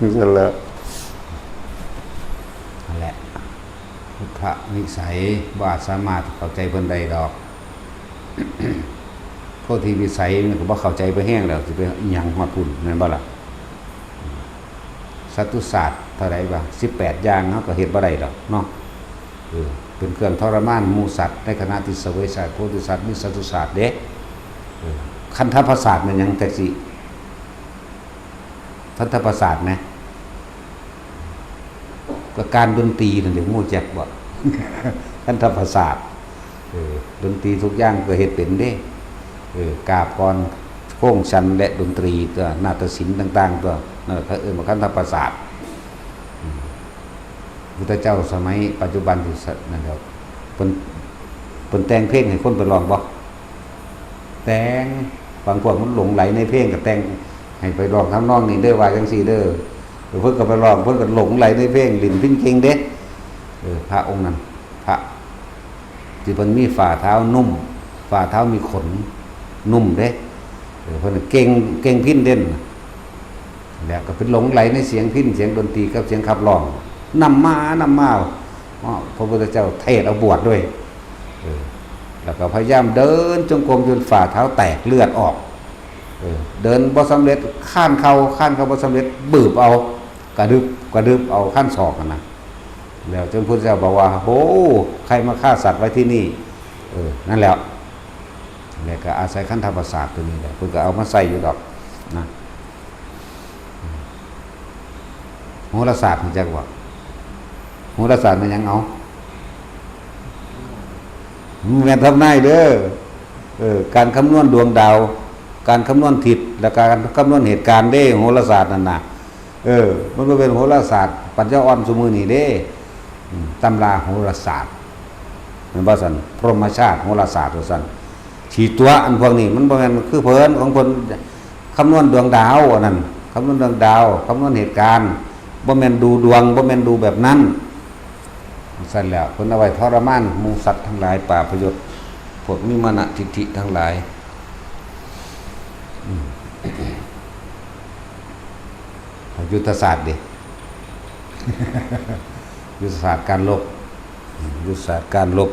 นี่ซั่นแหละนั่นแหละพุทธวิสัยบ่อาจสามารถเข้าใจเพิ่นได้ดอกโพธิวิสัยมันก็บ่เข้าใจไปแห้งแล้วสิไปอิหยังฮอดพุ่นแม่นบ่ล่ะสัตตุศาสตร์เท่าใดบ่18อย่างเฮาก็เฮ็ดบ่ได้ดอกเนาะเป็นเครื่องทรมานหมู่สัตว์ในขณะที่เสวยสัตว์โพธิสัตว์มีสัตตุศาสตร์เด้คันธประสาทมันยังแต่สิคันธประสาทนะก็การดนตรีนั่นเด้หมู่จักบ่คันธประสาทดนตรีทุกอย่างก็เฮ็ดเป็นเด้กาบกรโค้งชันและดนตรีตัวนาฏศิลป์ต่างๆตัวนั่นเขาเอิ้นว่าคันธประสาทพุทธเจ้าสมัยปัจจุบันที่นั่นครับเพิ่นแต่งเพลงให้คนไปร้องบ่แต่งบางพวกมันหลงไหลในเพลงก็แต่งให้ไปร้องทำนองนี้เด้อว่าจังซี่เด้อเพิ่นก็ไปร้องเพิ่นก็หลงไหลในเพลงลิ้นพิ้นเก่งเด้พระองค์นั้นพระ ที่เพิ่นมีฝ่าเท้านุ่มฝ่าเท้ามีขนนุ่มเด้เพิ่นเก่งพิณเด่นแล้วก็เป็นหลงไหลในเสียงพิณเสียงดนตรีกับเสียงขับร้องนำมาพระพุทธเจ้าเทศเอาบวชด้วยแล้วก็พยายามเดินจงกรมจนฝ่าเท้าแตกเลือดออกเดินบ่สำเร็จข้านเขาบ่สำเร็จบืบเอากระดึบเอาขั้นศอกนะแล้วจนพุทธเจ้าบอกว่าโหใครมาฆ่าสัตว์ไว้ที่นี่นั่นแหละแล้วก็อาศัยขันธประสาทตัวนี้แหละเพิ่นก็เอามาใส่อยู่ดอกนะโหราศาสตร์มันจักว่าโหราศาสตร์มันยังเอาแม่นทำนายเด้อการคำนวณดวงดาวการคำนวณทิศและการคำนวณเหตุการณ์เด้โหราศาสตร์นั่นน่ะมันก็เป็นโหราศาสตร์ปัญญาอ่อนซุมื้อนี้เด้ตำราโหราศาสตร์มันว่าซั่นพรหมชาติโหราศาสตร์ว่าซั่นฉีตัวอันพวกนี้มันบ่แม่นคือเพิ่นของเพิ่นคำนวณดวงดาวอันนั้นคำนวณดวงดาวคำนวณเหตุการณ์บ่แม่นดูดวงบ่แม่นดูแบบนั้นซั่นแล้วเพิ่นเอาไว้ทรมานหมู่สัตว์ทั้งหลายป่าพยศพวกมีมานะทิฏฐิทั้งหลายยุทธศาสตร์ดิ ยุทธศาสตร์การลบยุทธศาสตร์การลบ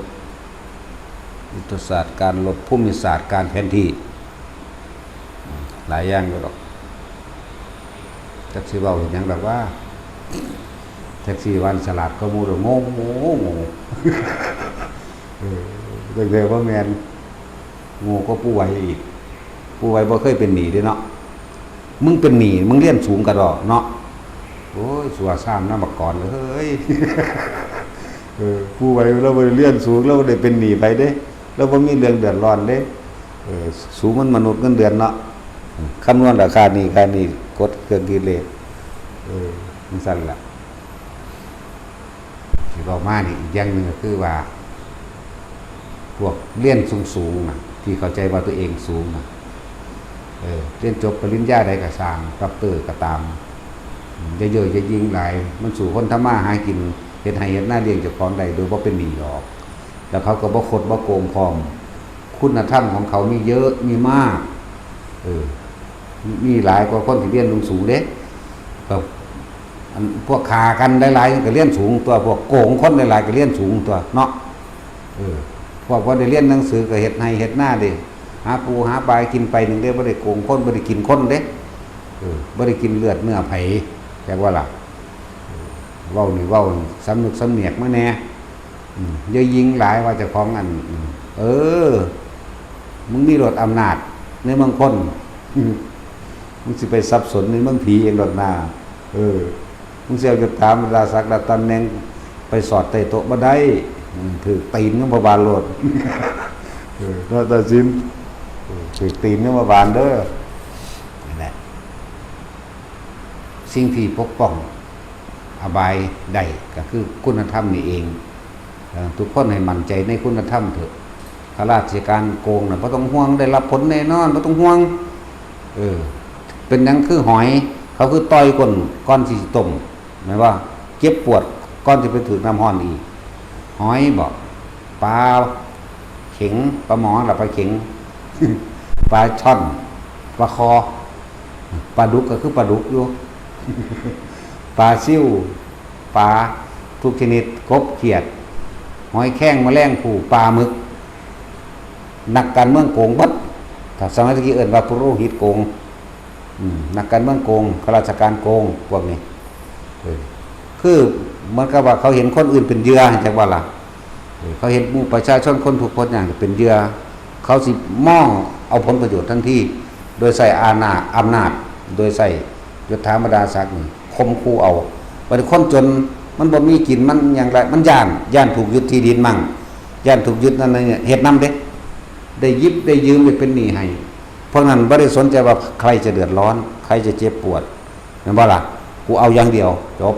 ยุทธศาสตร์การลบภูมิศาสตร์การแผนที่หลายอย่างก็ดอกจักสิเว้าเห็นหยังดอกว่าแท็กซี่วันฉลาดก็มูดโง่เด็กๆว่าแมนโง่ก็ผู้ไวอีกผู้ไวบ่เคยเป็นหนีเด้เนาะมึงเป็นหนีมึงเรียนสูงกระดอกเนาะโอ้ยสัวซ้ำน้ำบักก่อนเลยเฮ้ยผู้ไวเราบ่เรียนสูงเราได้เป็นหนีไปเด้เราบ่มีเรื่องเดือดร้อนเด้สูงมันมนุษย์เงินเดือนเนาะคำนวณราคานี้กดเครื่องคิดเลขมันสั่นล่ะที่บอกมานี่อีกอย่างหนึ่งก็คือว่าพวกเรียนสูงนะที่เข้าใจว่าตัวเองสูงนะเรียนจบปริญญาใดก็สร้างด็อกเตอร์ก็ตามจะเยอะจะยิงหลายมันสู่คนทำมาหากินเฮ็ดให้เฮ็ดหน้าเลี้ยงเจ้าของได้โดยบ่เป็นหนี้ออกแล้วเขาก็บ่คดบ่โกงพร้อมคุณธรรมของเขามีเยอะมีมากมีหลายกว่าคนที่เรียนสูงเด้ก็พวกขากันหลายๆก็เรียนสูงตัวพวกโกงคนหลายๆก็เรียนสูงตัวเนาะพวกได้เรียนหนังสือก็เฮ็ดให้เฮ็ดหน้าเด้หาปูหาปลากินไปหนึ่งเด้บ่ได้โกงคนบ่ได้กินคนเด้บ่ได้กินเลือดเนื้อไผแปลว่าล่ะเว้านี่เว้าสำนึกสำเนียกมาแน่อย่ายิงหลายว่าเจ้าของอันมึงมีรถอำนาจในเมืองคนมึงสิไปสับสนในเมืองผีเองดอกหน้ามึงเสียจะตามราศักดิ์ตำแหน่งไปสอดใต้โต๊ะบ่ได้ถือตีนก็บ่บานโลดก็ตัดสินถือตีนก็บ่บานเด้อนั่นแหละสิ่งที่ปกป้องอบายได้ก็คือคุณธรรมนี่เองทุกคนให้มั่นใจในคุณธรรมเถอะข้าราชการโกงน่ะบ่ต้องห่วงได้รับผลแน่นอนบ่ต้องห่วงเป็นหยังคือหอยเขาคือต่อยก้อนสิต้มหมายว่าเจ็บปวดก้อนสิไปถึงน้ำร้อนอีกหอยบอกปลาเข็งปลาหมอหรือปลาเข็ง ปลาช่อนปลาคอปลาดุกก็คือปลาดุกอยู่ ปลาซิ่วปลาทุกชนิดกบเขียดหอยแข้งแมลงภู่ปลาหมึกนักการเมืองโกงบัดถ้าสมัยตะกี้เอิ้นว่าปุโรหิตโกงนักการเมืองโกงข้าราชการโกงพวกนี้คือเหมือนกับว่าเขาเห็นคนอื่นเป็นเหยื่อจังว่าล่ะเขาเห็นหมู่ประชาชนคนทุกคนอย่างเป็นเหยื่อเขาสิมองเอาผลประโยชน์ทันทีโดยใส่อำนาจโดยใส่ยศถาบรรดาศักดิ์คมคู่เอาบางคนจนมันบ่มีกินมันอย่างไรมันย่านถูกยึดที่ดินมั่งย่านถูกยึดนั่นเนี่ยเฮ็ดนำเด้ได้ยิบได้ยืมไปเป็นหนี้ให้เพราะนั้นบ่ได้สนใจว่าใครจะเดือดร้อนใครจะเจ็บปวดแม่นบ่ล่ะกูเอาอย่างเดียวจบ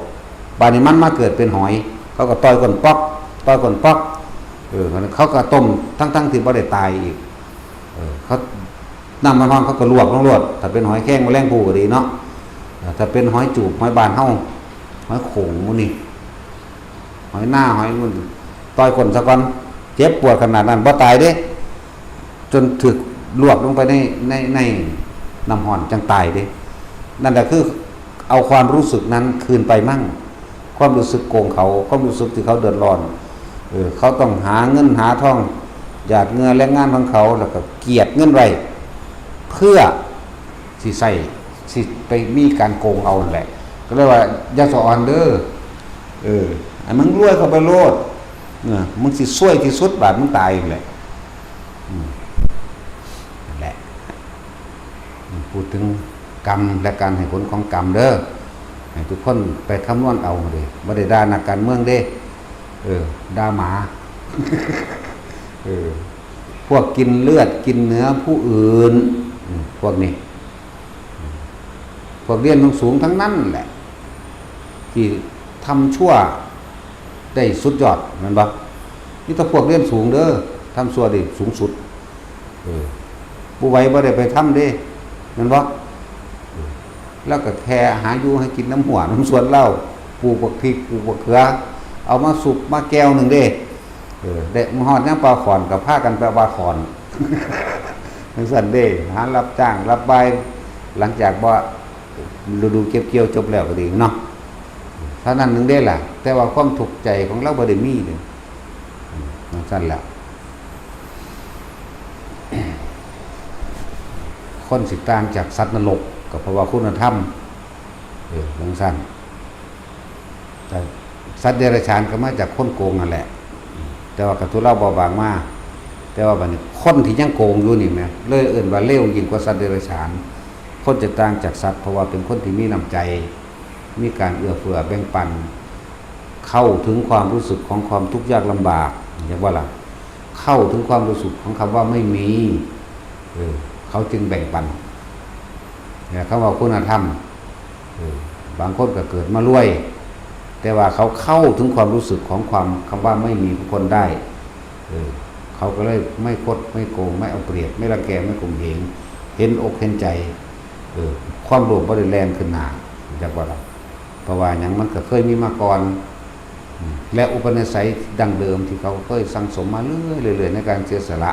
บัดนี้มันมาเกิดเป็นหอยเขาก็ต่อยก้นป๊อกเขาก็ต้มทั้งที่บ่ได้ตายอีกเขานำมาเขาก็ลวกลวดถ้าเป็นหอยแข้งแมลงภู่ก็ดีเนาะถ้าเป็นหอยจูบหอยบานเฮาหอยโข่งมื้อนี้หอยหน้าหอยมันต่อยก้นซะก่อน เจ็บปวดขนาดนั้นบ่ตายเด้จนถึกลวกลงไปในน้ำห่อนจังตายเด้นั่นแหละคือเอาความรู้สึกนั้นคืนไปมั่งความรู้สึกโกงเขาความรู้สึกที่เขาเดือดร้อนเขาต้องหาเงินหาทองหยาดเหงื่อแรงงานของเขาแล้วก็เกียรติเงินไว้เพื่อสิใส่สิไปมีการโกงเอานั่นแหละก็เรียกว่าอย่าสะอ่อนเด้ออันมึงรวยเข้าไปโลดมึงสิซวยที่สุดบาดมึงตายนั่นแหละนั่นแหละพูดถึงกรรมและการให้ผลของกรรมเด้อให้ทุกคนไปคำนวณเอาเลยบ่ได้ด่านักการเมืองเด้ด่าหมาพวกกินเลือดกินเนื้อผู้อื่นพวกนี้พวกเรียนสูงทั้งนั้นแหละที่ทำชั่วได้สุดยอดมันบ่นี่ถ้าพวกเรียนสูงเด้อทำชั่วได้สูงสุดผู้ไว้บ่ได้ไปทำเด้มันบ่แล้วก็แค่หาอยู่ให้กินน้ำหัวน้ำสวนเหล้าปลูกบักพริกปลูกบักเขือเอามาสุกมาแก้วหนึ่งเด้เด็กมหอดน้ำปลาขอนกับผ้ากันปลาขอนทั้งสันเด้หารับจ้างรับใบหลังจากว่าฤดูเก็บเกี่ยวจบแล้วก็ดีเนาะเท่านั้นหนึ่งได้แหละแต่ว่าความถูกใจของเราบ่ได้มีเลยทั้งสั้นแล้วคนสิต่างจากสัตว์นรกก็เพราะว่าคุณธรรมทั้งสั้นแต่สัตว์เดรัจฉานก็มาจากคนโกงนั่นแหละแต่ว่ากระทุเราเบาบางมากแต่ว่าบัดนี้คนที่ยังโกงอยู่นี่แม่เลยเอื่นว่าเลวยิ่งกว่าสัตว์เดรัจฉานคนจะต่างจากสัตว์เพราะว่าเป็นคนที่มีน้ำใจมีการเอื้อเฟื้อแบ่งปันเข้าถึงความรู้สึกของความทุกข์ยากลำบากอย่างว่าล่ะเข้าถึงความรู้สึกของคำว่าไม่มีเขาจึงแบ่งปันเนี่ยเขาว่าคุณธรรมบางคนก็เกิดมารวยแต่ว่าเขาเข้าถึงความรู้สึกของความคำว่าไม่มีผู้คนได้เขาก็เลยไม่คดไม่โกงไม่เอาเปรียบไม่รังแกไม่ข่มเหงเห็นอกเห็นใจความโลภบ่ได้แรงขึ้นหนาจากว่าเราเพราะว่าอย่างมันก็เคยมีมาก่อนและอุปนิสัยดั้งเดิมที่เขาเคยสั่งสมมาเรื่อยๆในการเสียสละ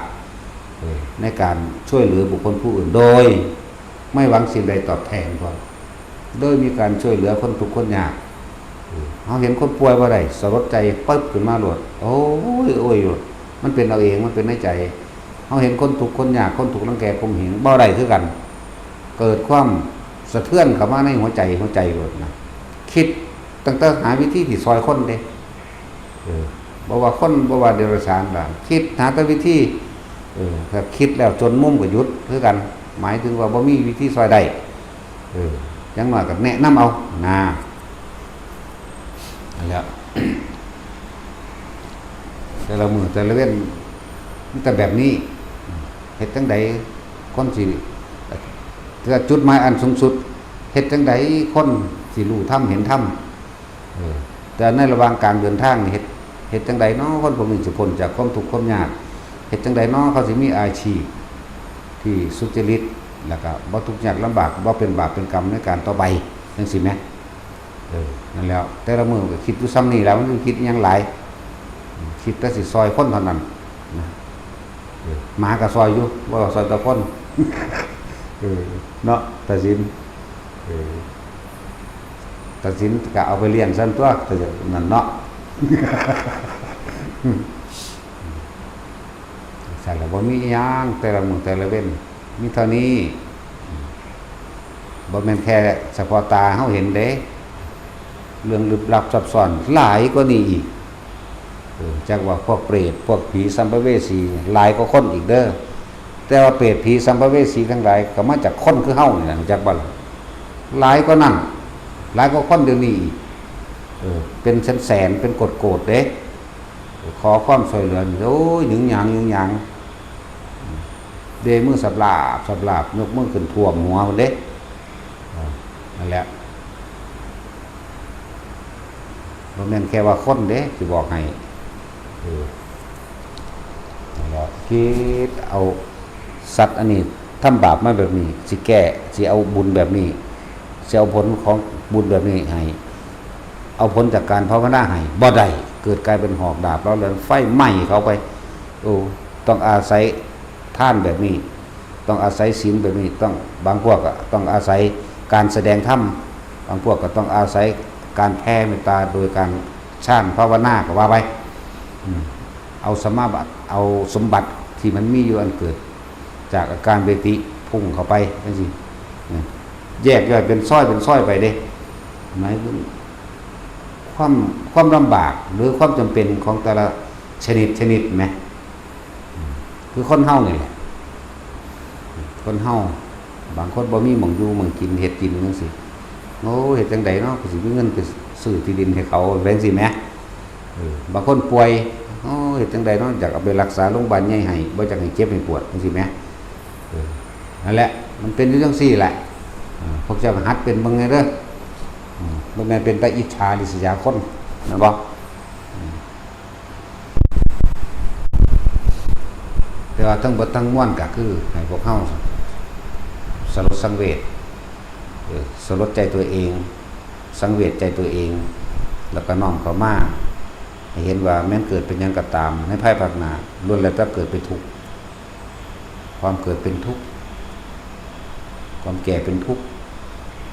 ในการช่วยเหลือบุคคลผู้อื่นโดยไม่หวังสิ่งใดตอบแทนก่อนโดยมีการช่วยเหลือคนทุกข์คนยากเขาเห็นคนป่วยว่าไรสลดใจปึ๊บขึ้นมาหลดโอ้ยมันเป็นเอาเองมันเป็นในใจเขาเห็นคนทุกข์คนยากคนถูกรังแกข่มเหงบ่ได้คือกันเกิดความสะเทือนเข้ามาในหัวใจหลดนะคิดตั้งแต่หาวิธีที่ซอยคนเด้บ่ว่าคนบ่ว่าเดรัจฉานล่ะคิดหาแต่วิธีถ้าคิดแล้วจนมุมก็หยุดคือกันหมายถึงว่าบ่มีวิธีซอยใดอย่างน้อยก็แนะนำเอานะแล้ว แต่ละมือแต่ละเว้นมีแต่แบบนี้เฮ็ดจังใดคนสิแต่จุดหมายอันสูงสุดเฮ็ดจังใดคนสิรู้ธรรมเห็นธรรมแต่ในระหว่างการเดินทางนี่เฮ็ดจังใดเนาะคนพวกนี้สิพ้นจากความทุกข์ความยากเฮ็ดจังใดเนาะเขาสิมีอาชีพที่สุจริตแล้วก็บ่ทุกข์ยากลำบากบ่เป็นบาปเป็นกรรมในการต่อไปจังซี่แหมนั่นแล้วแต่ละมื้อก็คิดอยู่ซ้ำนี่แล้วมันคิดอิหยังหลายคิดแต่สิซอยคนเท่านั้นนะหมาก็ซอยอยู่บ่ซอยแต่คนเนาะตัดสินก็เอาไปเลี้ยงซั่นตัวแต่นั่นเนาะใส่แล้วบ่มีอิหยังแต่ละมื้อแต่ละเว้นมีเท่านี้บ่แม่นแค่เฉพาะตาเฮาเห็นเด้เรื่องลึกลับซับซ้อนหลายกว่านี้อีกจักว่าพวกเปรตพวกผีสัมภเวสีหลายกว่าคนอีกเด้อแต่ว่าเปรตผีสัมภเวสีทั้งหลายก็มาจากคนคือเฮานี่แหละจักบ่ล่ะหลายกว่านั้นหลายกว่าคนเดี๋ยวนี้อีกเป็นแสนเป็นโกดๆเด้ขอความช่วยเหลือโอ้ยหยึงหยังเดมือสับลาบยกมือขึ้นท่วมหัวมันเด้นั่นแหละบ่แม่นแค่ว่าคนเด้สิบอกให้นั่นแหละคิดเอาสัตว์อันนี้ทำบาปมาแบบนี้สิแก้สิเอาบุญแบบนี้สิเอาผลของบุญแบบนี้ให้เอาผลจากการภาวนาให้บ่ได้เกิดกลายเป็นหอกดาบแล้วเลยไฟไหม้เขาไป โอ้ต้องอาศัยท่านแบบนี้ต้องอาศัยศีลแบบนี้ต้องบางพวกก็ต้องอาศัยการแสดงธรรมบางพวกก็ต้องอาศัยการแผ่เมตตาโดยการช่างภาวนาก็ว่าไปเอาสมาบัติเอาสมบัติที่มันมีอยู่อันเกิดจากอาการเบติพุ่งเข้าไปนั่นสิแยกย่อยเป็นซ้อยไปเด้หมายถึงความลำบากหรือความจำเป็นของแต่ละชนิดไหมคือคนเฮานี่แหละคนเฮาบางคนบ่มีหม่องอยู่หม่องกินเฮ็ดกินจังซี่โอ้เฮ็ดจังไดเนาะก็สิมีเงินไปซื้อที่ดินให้เขาแม่นสิแหมบางคนป่วยโอ้เฮ็ดจังไดเนาะอยากเอาไปรักษาโรงพยาบาลใหญ่ให้บ่อยากให้เจ็บให้ปวดจังซี่แหมนั่นแหละมันเป็นอยู่จังซี่แหละพวกเจ้าหัดเป็นเบิ่งไงเด้อบ่แม่นเป็นตาอิจฉาริษยาคนนั่นบ่แต่ว่าทั้งหมดทั้งมวลก็คือให้พวกเฮาสลดสังเวชสลดใจตัวเองสังเวชใจตัวเองแล้วก็น้อมเข้ามาให้เห็นว่าแม้นเกิดเป็นหยังก็ตามในภายภาคหน้าล้วนแล้วแต่เกิดเป็นทุกข์ความเกิดเป็นทุกข์ความแก่เป็นทุกข์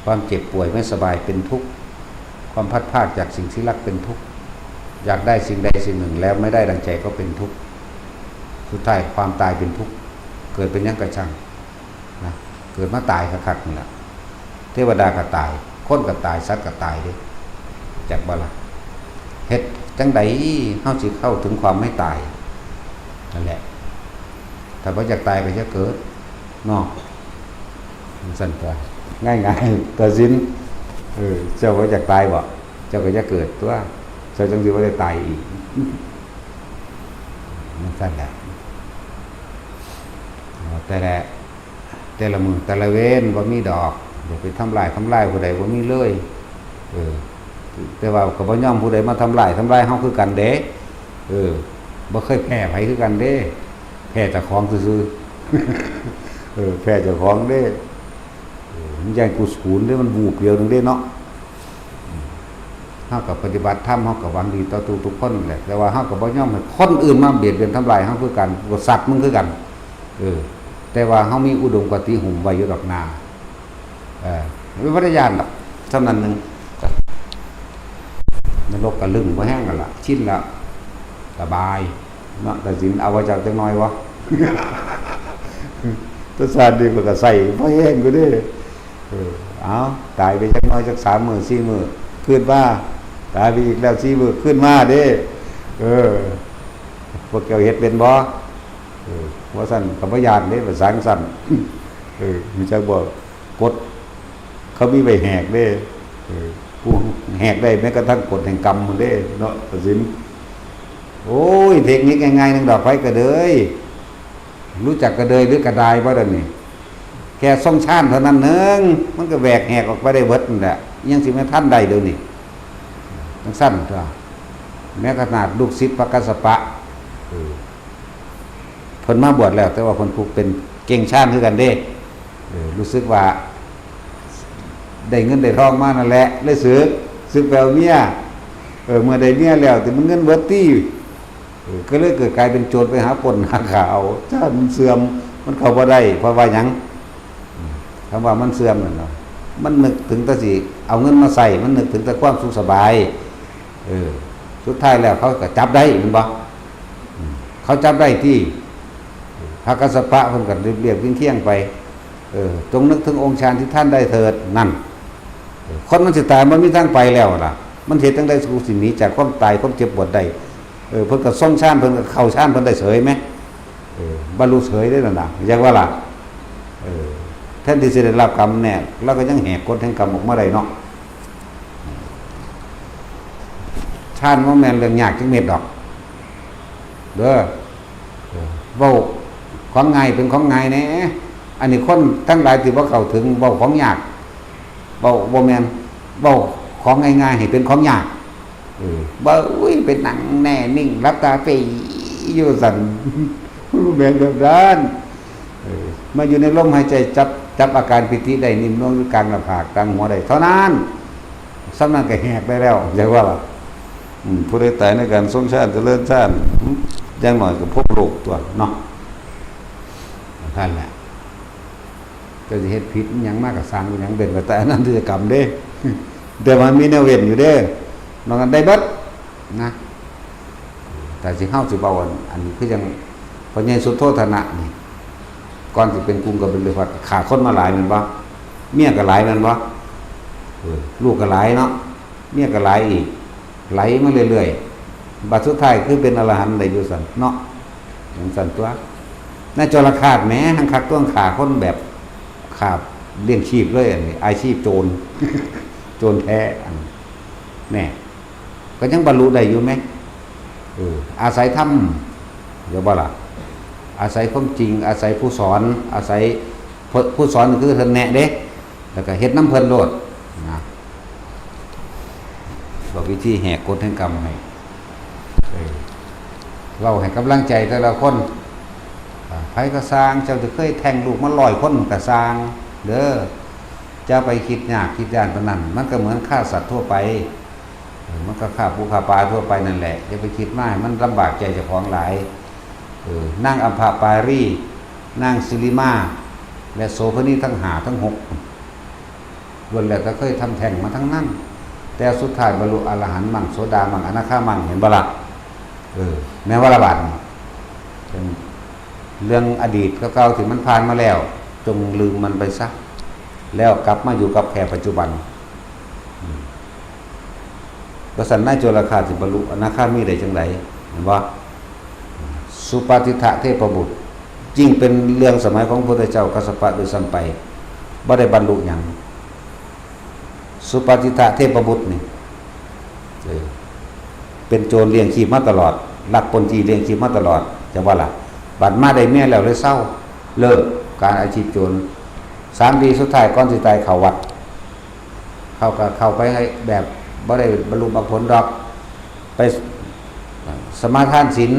ความเจ็บป่วยไม่สบายเป็นทุกข์ความพัดพรากจากสิ่งที่รักเป็นทุกข์อยากได้สิ่งใดสิ่งหนึ่งแล้วไม่ได้ดังใจก็เป็นทุกข์สุดท้ายความตายเป็นทุกข์เกิดเป็นหยังกระชังนะเกิดมาตายคักๆนี่แหละเทวดาก็ตายคนก็ตายสัตว์ก็ตายเด้จากบ่ล่ะเฮ็ดจังใดเฮาสิเข้าถึงความไม่ตายนั่นแหละถ้าบ่อยากตายก็จะเกิดเนาะสั่นตัวง่ายๆตัดสินเจ้าบ่อยากตายบ่เจ้าก็จะเกิดตัวเจ้าจังสิบ่ได้ตายอีกนั่นสั่นแหละแต่ละมือแต่ละเว้นบ่มีดอกอย่าไปทำลายผู้ใดบ่มีเลยแต่ว่าก็บ่ยอมผู้ใดมาทำลายเฮาคือกันเด้บ่เคยแพ้ไผคือกันเด้แพ้เจ้าของซื่อๆแพ้เจ้าของเด้มันใหญ่กูศูนย์เด้มันบูบเดียวนึงเด้เนาะเฮาก็ปฏิบัติธรรมเฮาก็หวังดีต่อทุกคนแหละแต่ว่าเฮาก็บ่ยอมให้คนอื่นมาเบียดเบียนทำลายเฮาคือกันบ่สัตว์มึงคือกันแต่ว่าเฮามีอุดมคติหุ่มไว้อยู่ดอกนาไม่ว่าได้ยานหรอกเท่านั้นนึงนรกกะลึงบ่แห้งกันล่ะชินแล้วสบายเนาะแต่สินเอาไว้จากจังน้อยวะตัวสารดีมันก็ใส่บ่แห้งก็ได้เอาตายไปจักน้อยจัก3 มื้อ4 มื้อขึ้นมาตายไปอีกแล้ว4 มื้อขึ้นมาเด้พวกเจ้าเฮ็ดเป็นบ่ว่าสั่นก็บ่ย่านเด้ภาษาสั่นมีจักบ่กดเขามีไว้แหกเด้ผู้แหกได้แม้กระทั่งกฎแห่งกรรมมันเด้เนาะตัดสินโอ้ยเทคนิคง่ายๆนึงดอกไฟกระเดยรู้จักกระเดยหรือกระดายบ่ดันนี่แค่ส่องชานเท่านั้นนึงมันก็แหวกแหกออกไปได้เบิดนั่นแหละยังสิแม่ท่านใดเดี๋ยวนี้ทั้งสั้นตัวแม้ขนาดลูกศิษย์พระกัสสปะเพิ่นมาบวชแล้วแต่ว่าเพิ่นผูกเป็นเก่งชาญคือกันเด้รู้สึกว่าได้เงินได้ทองมานั่นแหละเลยสึกแปลวเมียเมื่อได้เมียแล้วแต่มันเงินเบิดตี้ก็เลยเกิดกลายเป็นโจรไปหาปล้นหาข่าวถ้ามันเสื่อมมันเข้าบ่ได้เพราะว่าหยังคำว่ามันเสื่อมนั่นเนาะมันนึกถึงแต่สิเอาเงินมาใส่มันนึกถึงแต่ความสุขสบายสุดท้ายแล้วเขาก็จับได้แม่นบ่เขาจับได้ที่พระกัสสปะเพิ่นก็เรียบเคียงไปจงนึกถึงองค์ฌานที่ท่านได้เถิดนั่นคนมันสิตายมันมีทางไปแล้วล่ะมันเฮ็ดจังได๋สู่สิหนีจากความตายความเจ็บปวดได้เพิ่นก็ทรงฌานเพิ่นก็เข้าฌานเพิ่นได้เฉยไหมบรรลุเฉยได้นั่นน่ะอยากว่าล่ะแทนที่สิได้รับกรรมแน่แล้วก็ยังแหกกฎแห่งกรรมออกมาได้เนาะฌานบ่แม่นเรื่องยากจักเม็ดดอกเด้อเว้าของง่ายเป็นของง่ายแน่อันนี้คนทั้งหลายที่บ่เข้าถึงเว้าของยากเว้าบ่แม่นเว้าของง่ายๆให้เป็นของยากบ่อุ้ยเป็นหนังแน่นิ่งรับตาไปอยู่สั่นบ่แม่นแบบนั้นมาอยู่ในลมหายใจจับอาการปิติได้นิ่มนวลอยู่กลางหน้าผากกลางหัวได้เท่านั้นสำนั้นก็แหกได้แล้วอย่าว่าล่ะผู้ใดตายในการทรงชาติเจริญชาติ อย่างหน่อยก็พบโลกตัวเนาะท่านแหละก็จะเฮ็ดผิดหยังมากกับสร้างหยังเป็นก็แต่อันนั้นคือกรรมเด้แต่มันมีแนวเว้นอยู่เด้นอกนั้นได้เบิดนะแต่สิเฮาสิเว้าอันนี้คือจังพระใหญ่สุโธทนะนี่ก่อนสิเป็นกรุงก็เป็นเลยว่าขาคนมาหลายแม่นบ่เมียก็หลายแม่นบ่ลูกก็หลายเนาะเมียก็หลายอีกไหลมาเรื่อยๆบัดสุดท้ายคือเป็นอรหันต์ได้อยู่ซั่นเนาะจังซั่นตัวน่าจรคาดแหมหังคักต้องขาคนแบบขาเลี้ยงชีพเลยอันนี้อาชีพโจร โจรแท้อันแน่ก็ยังบรรลุได้อยู่ไหมอาศัยธรรมเดี๋ยวบ่ล่ะอาศัยความจริงอาศัยผู้สอนอาศัยผู้สอนคือท่านแนะเด้แล้วก็เฮ็ดน้ำเพิ่นโลดนะบอกวิธีแหกกฎแห่งกรรมให้เราให้กำลังใจแต่ละคนไผก็สร้างเจ้าจะเคยแทงลูกมา100คนก็สร้างเด้อจะไปคิดยากคิดยานปานนั้นมันก็เหมือนฆ่าสัตว์ทั่วไปมันก็ฆ่าปูฆ่าปลาทั่วไปนั่นแหละอย่าไปคิดมากมันลำบากใจเจ้าของหลายนั่งอัมพาปารีนั่งซิลิมาและโสภณีทั้ง5ทั้ง6ล้วนแล้วก็เคยทำแท้งมาทั้งนั้นแต่สุดท้ายบรรลุอรหันต์มั่งโสดามั่งอนาคามั่งเห็นบ่ล่ะแม้ว่าละบาดเป็นเรื่องอดีตเก่าๆที่มันผ่านมาแล้วจงลืมมันไปซะแล้วกลับมาอยู่กับแค่ปัจจุบันประสันนาโจรคาสิบรรลุอนาคามีได้จังไดเห็นบ่สุปฏิทะเทพบุตรยิ่งเป็นเรื่องสมัยของพระพุทธเจ้ากัสสปะโดยซ้ำไปบ่ได้บรรลุหยังสุปฏิทะเทพบุตรนี่เป็นโจรเลี้ยงชีพมาตลอดลักปนจีเลี้ยงชีพมาตลอดจะว่าล่ะบัดมาได้เมียแล้วเลยเศร้าเลิกการอาชีพโจร3 ปีสุดท้ายก่อนสิตายเข้าวัดเข้าไปให้แบบบ่ได้บรรลุมรรคผลดอกไปสมาทานศีล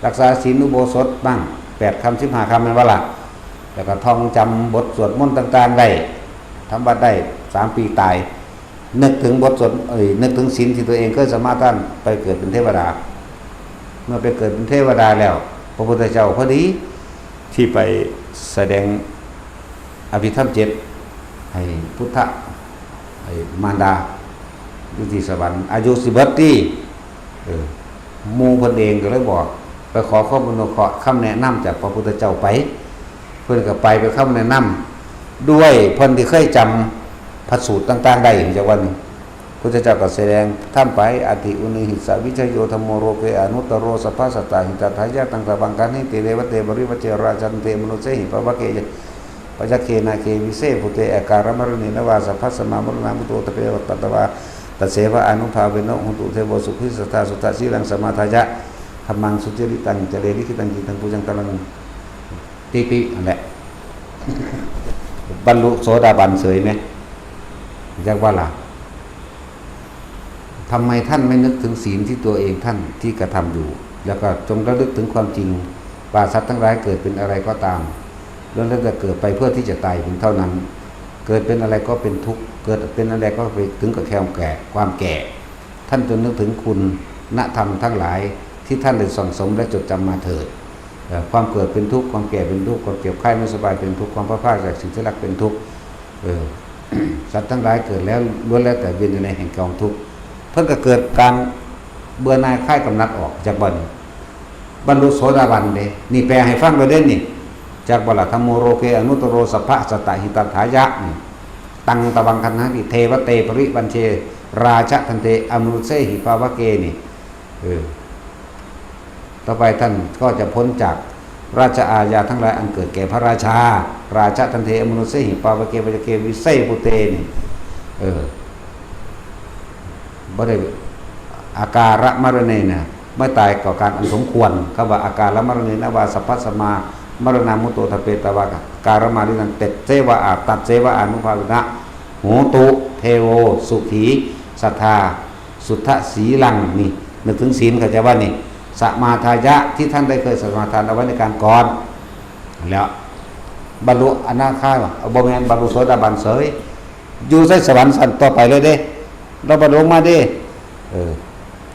รักษาศีลอุโบสถบ้าง8 คำ 15 คำแม่นว่าล่ะแล้วก็ท่องจำบทสวดมนต์ต่างๆได้ทำบัดได้3 ปีตายนึกถึงบทสวดนึกถึงศีลที่ตัวเองเคยสมาทานไปเกิดเป็นเทวดาเมื่อไปเกิดเป็นเทวดาแล้วพระพุทธเจ้าพอดีที่ไปแสดงอภิธรรม7ให้พุทธให้มารดาอยู่ที่สวรรค์อายุ11 ปีหมู่เพิ่นเองก็เลยบอกไปขอข้อมูลขอคำแนะนำจากพระพุทธเจ้าไปเพิ่นก็ไปคำแนะนำด้วยเพิ่นที่เคยจำพระสูตรต่างๆได้จากวันพุทธเจ้าก็แสดงทำไปอติอุนิหิสาวิชโยธรรมโมโรเกอนุตตโรสัพพสัตตาหิตถายะตังสบังกันหิติเรวเตบริวเจราจันเตมนุเสหิปะวะเกยปัจจเคนาเควิเศพุเตอการมรณีนวาสัพพสมามรณามุตโตตเปวัตตวาตัสเสวะอนุภาเวนะหุตุเทโวสุขิสตาสุตตะสีลังสมาทายะธัมมังสุจริตังเจเรลิขิตังจิตังปุจังตะลังตินั่นแหละบรรลุโสดาบันเสยไหมเรียกว่าล่ะทำไมท่านไม่นึกถึงศีลที่ตัวเองท่านที่กระทำอยู่แล้วก็จงระลึกถึงความจริงว่าสัตว์ทั้งหลายเกิดเป็นอะไรก็ตามล้วนแล้วแต่เกิดไปเพื่อที่จะตายเพียงเท่านั้นเกิดเป็นอะไรก็เป็นทุกข์เกิดเป็นอะไรก็ไปถึงกับความแก่ท่านจงนึกถึงคุณณธรรมทั้งหลายที่ท่านได้สั่งสมและจดจำมาเถิดความเกิดเป็นทุกข์ความแก่เป็นทุกข์ความเจ็บไข้ไม่สบายเป็นทุกข์ความพลาดพลาดจากสิ่งที่รักเป็นทุกข์สัตว์ทั้งหลายเกิดแล้วล้วนแล้วแต่เวียนอยู่ในแห่งกองทุกข์เพิ่งก็เกิดการเบื่อหน่ายคลายกำหนัดออกจากบ่อนบรรลุโสดาบันเด้นี่แปลให้ฟังเลยเด้นี่จากบลธรรมโมโรเกอนุตตโรสัพพะสัตตหิตัฏฐายะตังตะวังคันหะติเทวเตปริบัญเชราชทันเตอมนุเสหิภาวะเกนี่ต่อไปท่านก็จะพ้นจากราชอาญาทั้งหลายอันเกิดแก่พระราชาราชทันเตอมนุเสหิภาวะเกปัจจเกวิเศษปุเตนี่บ่ได้อาการะมรณะเนี่ยไม่ตายก่อการอันสมควรคำว่าอาการะมรณะนวาสัพพสมามรณามุตโตทเปตวะการมาดินันเตเจวะอาตัดเจวะอนุภาวินะโหตุเทโวสุขีสัทธาสุทธสีลังนี่นึกถึงศีลเขาจะว่านี่สมาทายะที่ท่านได้เคยสมาทานเอาไว้ในการก่อนแล้วบรรลุอนาคาบ่แม่นบรรลุโสดาบันเสยอยู่ในสวรรค์สันต่อไปเลยเด้เราบรรลุมาเด้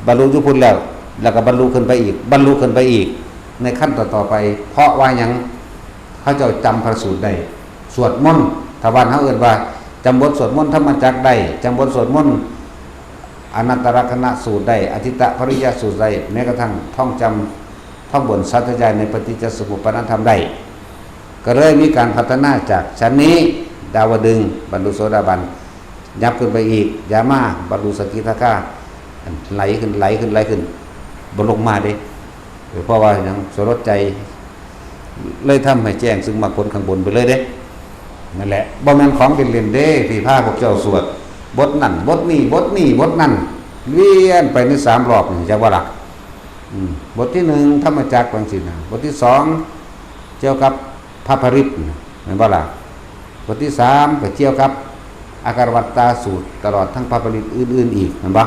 บรรลุอยู่พุ่นแล้ว แล้วก็บรรลุขึ้นไปอีกบรรลุขึ้นไปอีกในขั้นต่อไปเพราะว่ายังเขาจะจำพระสูตรได้สวดมนต์ถ้าวันเขาเอื่นว่าจำบทสวดมนต์ธรรมจักรได้จำบทสวดมนต์อนัตตลกนสูตรได้อธิตะภริยสูตรได้แม้กระทั่งท่องจำท่องบนสัจจายในปฏิจจสมุปบาทธรรมได้ก็เลยมีการพัฒนาจากชั้นนี้ดาวดึงบรรลุโสดาบันยับขึ้นไปอีกยามาบรรลุสกิทาคาไหลขึ้นไหลขึ้นไหลขึ้นบนลงมาเด้เพราะว่ายังสลดใจเลยทำให้แจ้งซึ่งมรรคผลข้างบนไปเลยเด้นั่นแหละบ่แม่นของเล่นๆเด้ที่พาพวกเจ้าสวดบทนั่นบทนี้บทนี้บทนั่นเวียนไปใน3 รอบนี่จักว่าล่ะบทที่1ธรรมจักรบางสินะบทที่2เกี่ยวกับพระปริตเห็นบ่ล่ะบทที่3ก็เกี่ยวกับอาการวัตตาสูตรตลอดทั้งพระปริตอื่นๆอีกเห็นบ่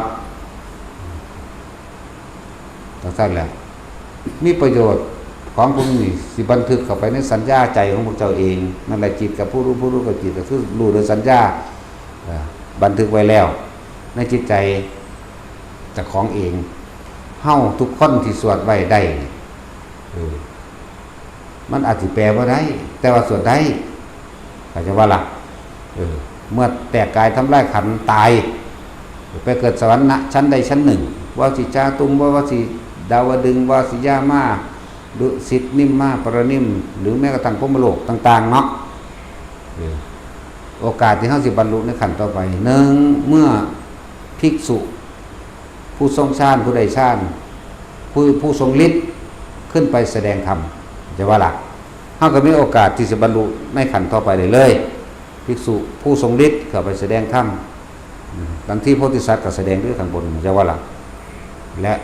ทั้งสั้นแหละมีประโยชน์ของพวกนี้สิบันทึกเข้าไปในสัญญาใจของพวกเจ้าเองนั่นแหละจิตกับผู้รู้ผู้รู้กับจิตก็คือรู้โดยสัญญาบันทึกไว้แล้วในจิตใจเจ้าของเองเฮาทุกคนที่สวดไว้ได้มันอาจสิแปลบ่ได้แต่ว่าสวดได้เข้าใจว่าล่ะเมื่อแตกกายทำลายขันธ์ตายไปเกิดสวรรค์ชั้นใดชั้นหนึ่งว่าสิจาตุมว่าสิดาวดึงว่าสิยามาดุสิตนิมมาปรนิมหรือแม้กระทั่งพรหมโลกต่างๆเนาะโอกาสที่เขาสิบรรลุในขั้นต่อไป1เมื่อภิกษุผู้ทรงฌานผู้ใดฌานผู้ทรงฤทธิ์ขึ้นไปแสดงธรรมจะว่าหลักเขาก็มีโอกาสที่จะบรรลุในขั้นต่อไปได้เลยภิกษุผู้ทรงฤทธิ์เข้าไปแสดงธรรมดังที่โพธิสัตว์ก็แสดงด้วยข้างบนจะว่าหลักและ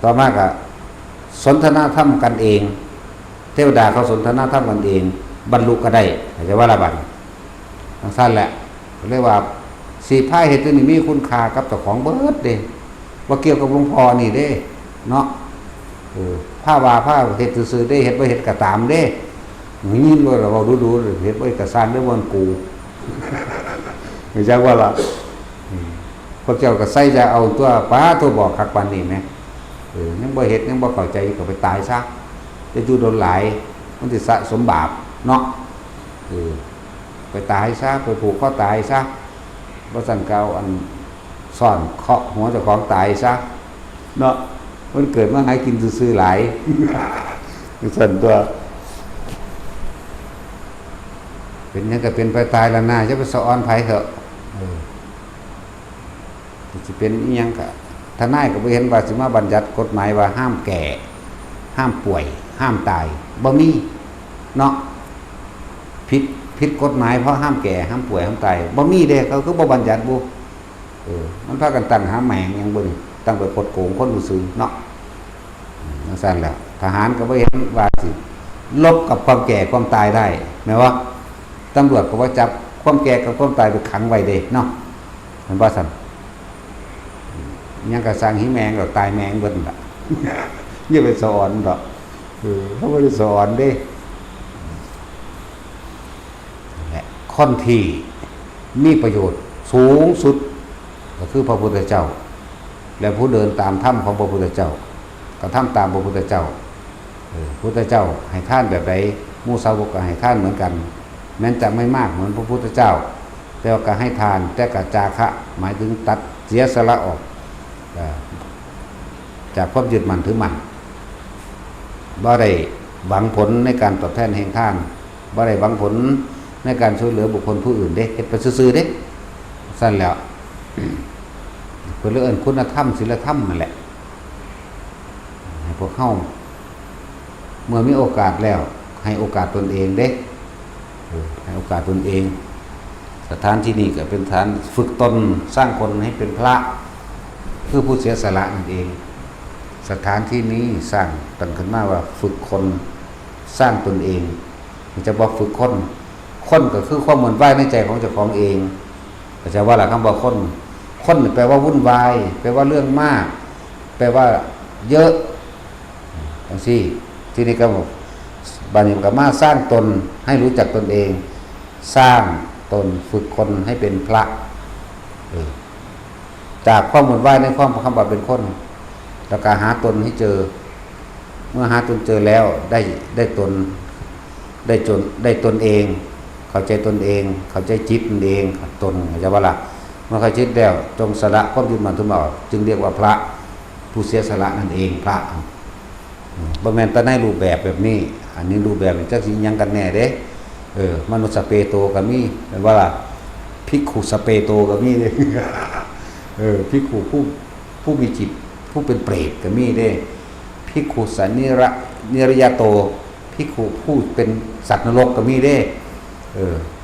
ต่อมาก็สนทนาธรรมกันเองเทวดาเขาสนทนาธรรมกันเองบรรลุก็ได้จะว่าละบัดทั้งสั้นแหละเรียกว่าสีพายเหตุนี้มีคุณค่ากับเจ้าของเบิดเด้ว่าเกี่ยวกับหลวงพ่อนี่เด้เนาะผ้าเหตุซื่อได้เหตุบ่เหตุก็ตามเด้ยินว่าเราดูเหตุบ่เหตุก็สร้างด้วยวันกูไม่ใช่ว่าล่ะพวกเจ้าก็ใส่จะเอาตัวป้าตัวบอกคักปานนี้แม่ยังบ่เฮ็ดยังบ่เข้าใจก็ไปตายซะจะอยู่โดนหลายมันสิสะสมบาปเนาะไปตายซะไปผูกคอตายซะบ่สั่นเก่าอันซ่อนเคาะหัวเจ้าของตายซะเนาะมันเกิดมาให้กินซื่อๆหลายสั่นตัวเป็นหยังก็เป็นไปตายแล้วน่าจะไปสะออนไผเถอะสิเป็นอีหยังก็ทนายก็บ่เห็นว่าสิมาบัญญัติกฎหมายว่าห้ามแก่ห้ามป่วยห้ามตายบ่มีเนาะผิดกฎหมายเพราะห้ามแก่ห้ามป่วยห้ามตายบ่มีเด้เขาคือบ่บัญญัติบ่มันพากันตั้งหาแหมงหยังบ่นี่ตั้งไปกดโกงคนซื่อเนาะจังซั่นแหละทหารก็บ่เห็นว่าสิลบกับความแก่ความตายได้แม่นบ่ตำรวจก็ว่าจับความแก่กับความตายไปขังไว้เด้เนาะมันบ่ซั่นยังกระสังหิแมงเราตายแมงเบิ้ลละอย่าไปสอนดอกเขาไม่ได้สอนเด้และคนที่มีประโยชน์สูงสุดก็คือพระพุทธเจ้าและผู้เดินตามถ้ำของพระพุทธเจ้าก็ทำตามพระพุทธเจ้าพุทธเจ้าให้ท่านแบบไหนมูสาวกก็ให้ท่านเหมือนกันแม้จะไม่มากเหมือนพระพุทธเจ้าแต่ก็ให้ทานแต่ก็จาคะหมายถึงตัดเสียสละออกจากความยึดมั่นถือมั่นบ่ได้หวังผลในการตอบแทนแห่งทานบ่ได้หวังผลในการช่วยเหลือบุคคลผู้อื่นเด้เฮ็ดไปซื่อๆเด้สั้นแล้วเพิ่นเอิ้นคุณธรรมศีลธรรมนั่นแหละให้พวกเฮาเมื่อมีโอกาสแล้วให้โอกาสตนเองเด้ให้โอกาสตนเองสถานที่นี้ก็เป็นสถานฝึกตนสร้างคนให้เป็นพระคือผู้เสียสละนั่นเองสถานที่นี้สร้างตั้งขึ้นมาว่าฝึกคนสร้างตนเองมันจะบอกฝึกคนก็คือความเหมือนไหวในใจของเจ้าของเองแต่จะว่าหลักคำว่าคนแปลว่าวุ่นวายแปลว่าเรื่องมากแปลว่าเยอะอย่างที่นี่ก็บอกบานิมกับมาสร้างตนให้รู้จักตนเองสร้างตนฝึกคนให้เป็นพระ จากความหมดว่ายในความคำว่าเป็นคนแล้วก็หาตนให้เจอเมื่อหาตนเจอแล้วได้ตนได้ตนเอง เข้าใจตนเองเข้าใจจิตตนเองตนเข้าใจว่าล่ะเมื่อเข้าใจแล้วจงสละความยึดมั่นถือมั่นจึงเรียกว่าพระผู้เสียสละนั่นเองพระบ่แม่นแต่ในรูปแบบนี้อันนี้รูปแบบจักสิหยังกันแน่เด้มนุษย์สเปโตก็มีแม่นว่าล่ะภิกขุสเปโตก็มีเด้ภิกขุผู้มีจิตผู้เป็นเปรตก็มีเด้ภิกขุสันนิรยโตภิกขุผู้เป็นสัตว์นรกก็มีเด้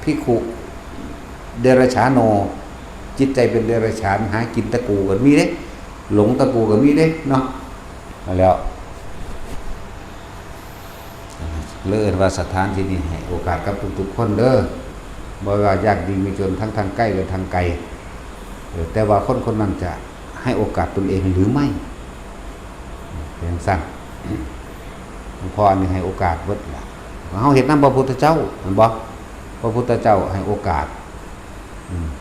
ภิกขุเดรัจฉานโนจิตใจเป็นเดรัจฉานหากินตะกูก็มีเด้หลงตะกูก็มีเด้เนาะแล้วเลิศว่าสถานที่นี้ให้โอกาสกับทุกๆคนเด้อบ่ว่ายากดีมีจนทั้งทางใกล้และทางไกลแต่ว่าคนนั้นจะให้โอกาสตนเองหรือไม่เป็นสั่นพออันนี้ให้โอกาสเบิดล่ะเฮาเฮ็ดนำพระพุทธเจ้าแม่นบ่พระพุทธเจ้าให้โอกาส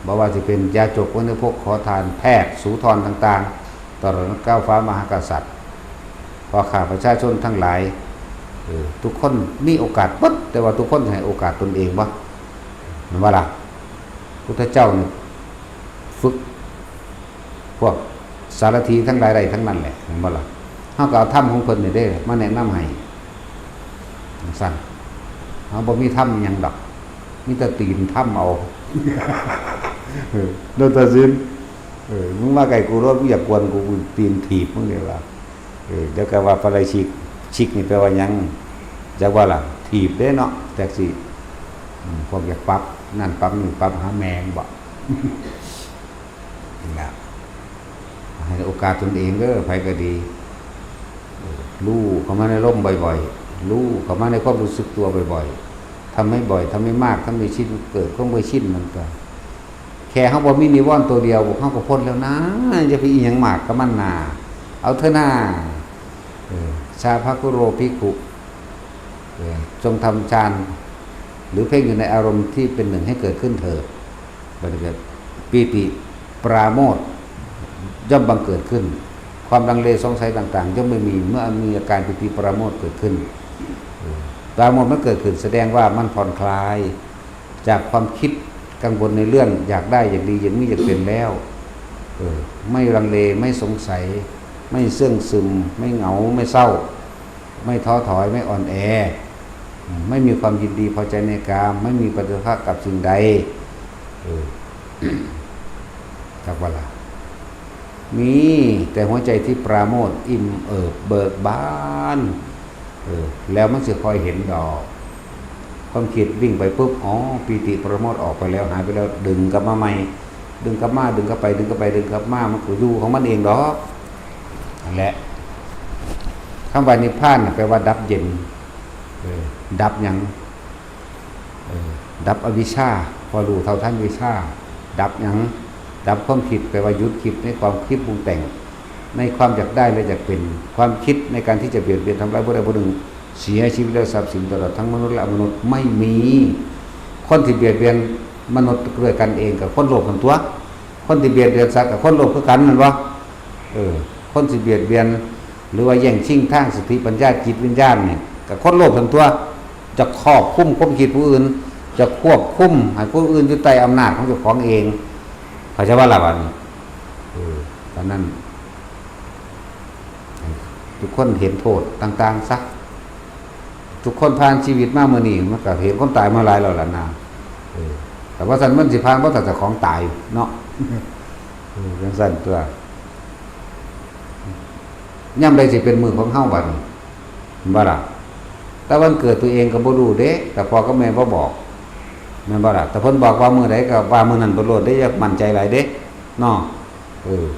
บ่ว่าสิเป็นยาจกวัณพกขอทานแพทย์สูทรต่างๆตลอดก้าวฟ้ามหากษัตริย์พอข้าประชาชนทั้งหลายทุกคนมีโอกาสเบิดแต่ว่าทุกคนให้โอกาสตนเองบ่แม่นว่าล่ะพุทธเจ้านี่ฝึกพวกสารถีทั้งหลายทั้งนั้นแหละแม่นบ่ล่ะเฮาก็เอาธรรมของเพิ่นนี่เด้มาแนะนำให้สั่นเฮาบ่มีธรรมหยังดอกมีแต่ตีนธรรมเอาโดนตัดสินมึงมาไกลกูรถมึงอยากกวนกูตีนถีบมึงนี่ล่ะเดี๋ยวก็ว่าปะไรชิกนี่แปลว่าหยังจักว่าล่ะถีบเด้เนาะแท็กซี่พวกอยากปรับนั่นปรับนี่ปรับหาแมงบ่นี่ล่ะให้โอกาสตนเองเด้อไผก็ดีรู้เข้ามาในร่มบ่อยๆรู้เข้ามาในความรู้สึกตัวบ่อยๆทำไม่บ่อยทำไม่มากทำไม่ชินเกิดความไม่ชินมันก็แค่เฮาบ่มีนิวรณ์ตัวเดียวเฮาก็พ้นแล้วนะจะไปอีหยังมากก็มันน่าเอาเถอะนะชาภคุโรภิกขุจงทำฌานหรือเพ่งอยู่ในอารมณ์ที่เป็นหนึ่งให้เกิดขึ้นเถิดบัดเกิดปีติปราโมทย์ย่อมบังเกิดขึ้นความลังเลสงสัยต่างๆย่อมไม่มีเมื่อมีอาการปีติปราโมทย์เกิดขึ้นปราโมทย์มันเกิดขึ้นแสดงว่ามันผ่อนคลายจากความคิดกังวลในเรื่องอยากได้อยากดีอย่างนี้อยากเป็นแล้วไม่ลังเลไม่สงสัยไม่เสื่องซึมไม่เหงาไม่เศร้าไม่ท้อถอยไม่อ่อนแอไม่มีความยินดีพอใจในกามไม่มีปฏิฆะกับสิ่งใดจักว่าล่ะมีแต่หัวใจที่ปราโมทย์อิ่มเอิบเบิกบานแล้วมันจะคอยเห็นดอกความคิดวิ่งไปปุ๊บอ๋อปีติปราโมทย์ออกไปแล้วหายไปแล้วดึงกลับมาใหม่ดึงกลับมาดึงกลับไปดึงกลับไปดึงกลับมามันก็อยู่ของมันเองดอกนั่นแหละคำว่านิพพานแปลว่าดับเย็นดับหยังดับอวิชชาพอรู้เท่าทันวิชชาดับหยังดับความคิดแปลว่าหยุดคิดในความคิดปรุงแต่งในความอยากได้และอยากเป็นความคิดในการที่จะเบียดเบียนทำร้ายผู้ใดผู้หนึ่งเสียชีวิตและทรัพย์สินตลอดทั้งมนุษย์และอมนุษย์ไม่มีคนที่เบียดเบียนมนุษย์ด้วยกันเองกับคนโลภกันตัวคนที่เบียดเบียนสัตว์กับคนโลภคือกันนั่นวะคนที่เบียดเบียนหรือว่าแย่งชิงทางสติปัญญาจิตวิญญาณเนี่ยกับคนโลภกันตัวจะครอบคุมความคิดผู้อื่นจะควบคุมให้ผู้อื่นอยู่ใต้อำนาจของเจ้าของเองเขาจะว่าละวันตอนนั้นทุกคนเห็นโทษต่างๆซักทุกคนผ่านชีวิตมาเมื่อนี้มันก็เห็นคนตายมาหลายแล้วล่ะนะแต่ว่าสันมันสิพานเพราะแต่เจ้าของตายเนาะยังสั่นตัวย่ำใดสิเป็นมือของเฮาบัดบ่ล่ะแต่วันเกิดตัวเองก็บ่รู้เด้แต่พ่อกับแม่บ่บอกแม่นบ่ล่ะแต่เพิ่นบอกว่ามื้อใดก็ว่ามื้อนั้นบ่รู้ได้อยากมั่นใจหลายเด้เนาะ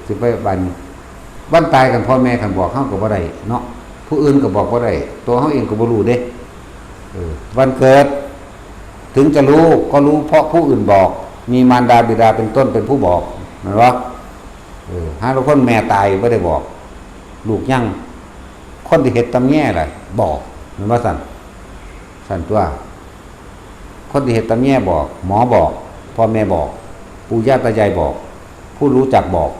สิไปวันตายกันพ่อแม่กันบอกเฮาก็บ่ได้เนาะผู้อื่นก็บอกบ่ได้ตัวเฮาเองก็บ่รู้เด้วันเกิดถึงจะรู้ก็รู้เพราะผู้อื่นบอกมีมารดาบิดาเป็นต้นเป็นผู้บอกแม่นบ่หาทุกคนแม่ตายบ่ได้บอกลูกยังคนที่เฮ็ดตำแย่ล่ะบอกแม่นบ่สั่นตัวคนที่เฮ็ดตำแย่บอกหมอบอกพ่อแม่บอกปู่ย่าตายายบอกผู้รู้จักบอก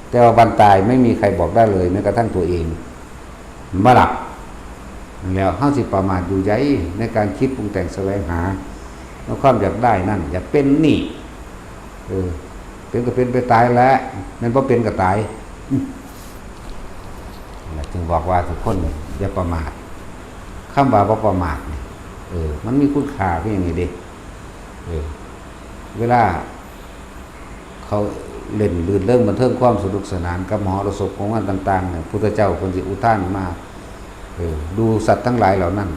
แต่ว่าวันตายไม่มีใครบอกได้เลยแม้กระทั่งตัวเองบ่หลับแล้วเฮาสิประมาทอยู่ใหญ่ในการคิดปรุงแต่งแสวงหาแล้วความอยากได้นั่นอยากเป็นนี่เป็นก็เป็นไปตายแล้วมันบ่เป็นก็ตายจึงบอกว่าทุกคนอย่าประมาทคำว่าบ่ประมาทมันมีคุณค่าเพียงนี้เด้เวลาเขาเล่นลื่นเรื่องบันเทิงความสนุกสนานกับมหรสพของงานต่างๆเนี่ยพุทธเจ้าคนสิอุทานมาดูสัตว์ทั้งหลายเหล่านั้น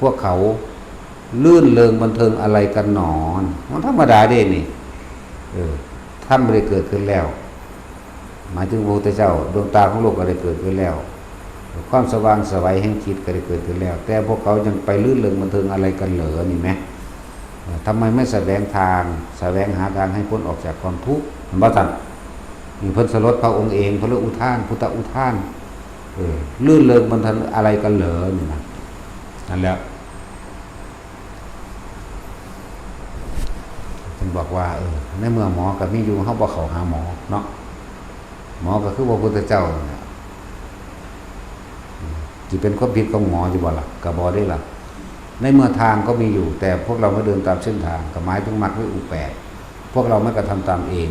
พวกเขาลื่นเริงบันเทิงอะไรกันหนอนมันธรรมดาเด้นี่ท่านไม่ได้เกิดขึ้นแล้วหมายถึงพระพุทธเจ้าดวงตาของโลกก็ได้เกิดขึ้นแล้วความสว่างไสวแห่งจิตก็ได้เกิดขึ้นแล้วแต่พวกเขายังไปลื่นเริงบันเทิงอะไรกันเหรอนี่ไหมทำไมไม่แสวงทางแสวงหาทางให้พ้นออกจากความทุกข์บ่ทันมีเพิ่นสลดพระองค์เองพระอุทานพุทธอุทานลื่นเริงบันเทิงอะไรกันเหรอนี่นะนั่นแหละท่านบอกว่าในเมื่อหมอกับมีอยู่เฮาบ่เข้าหาหมอเนาะหมอก็คือพระพุทธเจ้าเนี่ยสิเป็นความผิดของหมออยู่บ่ล่ะก็บ่ได้ล่ะในเมื่อทางก็มีอยู่แต่พวกเราไม่เดินตามเส้นทางก็หมายถึงมรรควิอุแปดพวกเราไม่กระทำตามเอง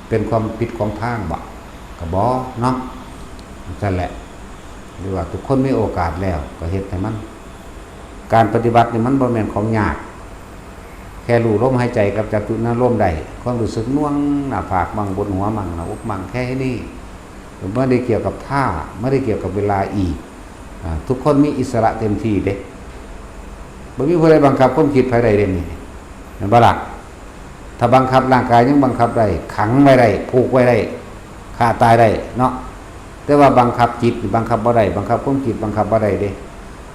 เป็นความผิดของทางบ่ก็บ่เนาะนั่นแหละหรือว่าทุกคนมีโอกาสแล้วก็เฮ็ดให้มันการปฏิบัตินี่มันบ่แม่นของยากแค่รู้ลมหายใจกับจับจุดนั้นลมได้ความรู้สึกน่วงหน้าผากมั่งบนหัวมั่งหน้าอกมั่งแค่นี้ไม่ได้เกี่ยวกับท่าไม่ได้เกี่ยวกับเวลาอีกทุกคนมีอิสระเต็มที่เด้บ่มีผู้ใดบังคับความคิดภายใดเด่นนี่เห็นบ่ล่ะถ้าบังคับร่างกายยังบังคับได้ขังไว้ได้ผูกไว้ได้ฆ่าตายได้เนาะแต่ว่าบังคับจิตบังคับบ่ได้บังคับความคิดบังคับบ่ได้เด้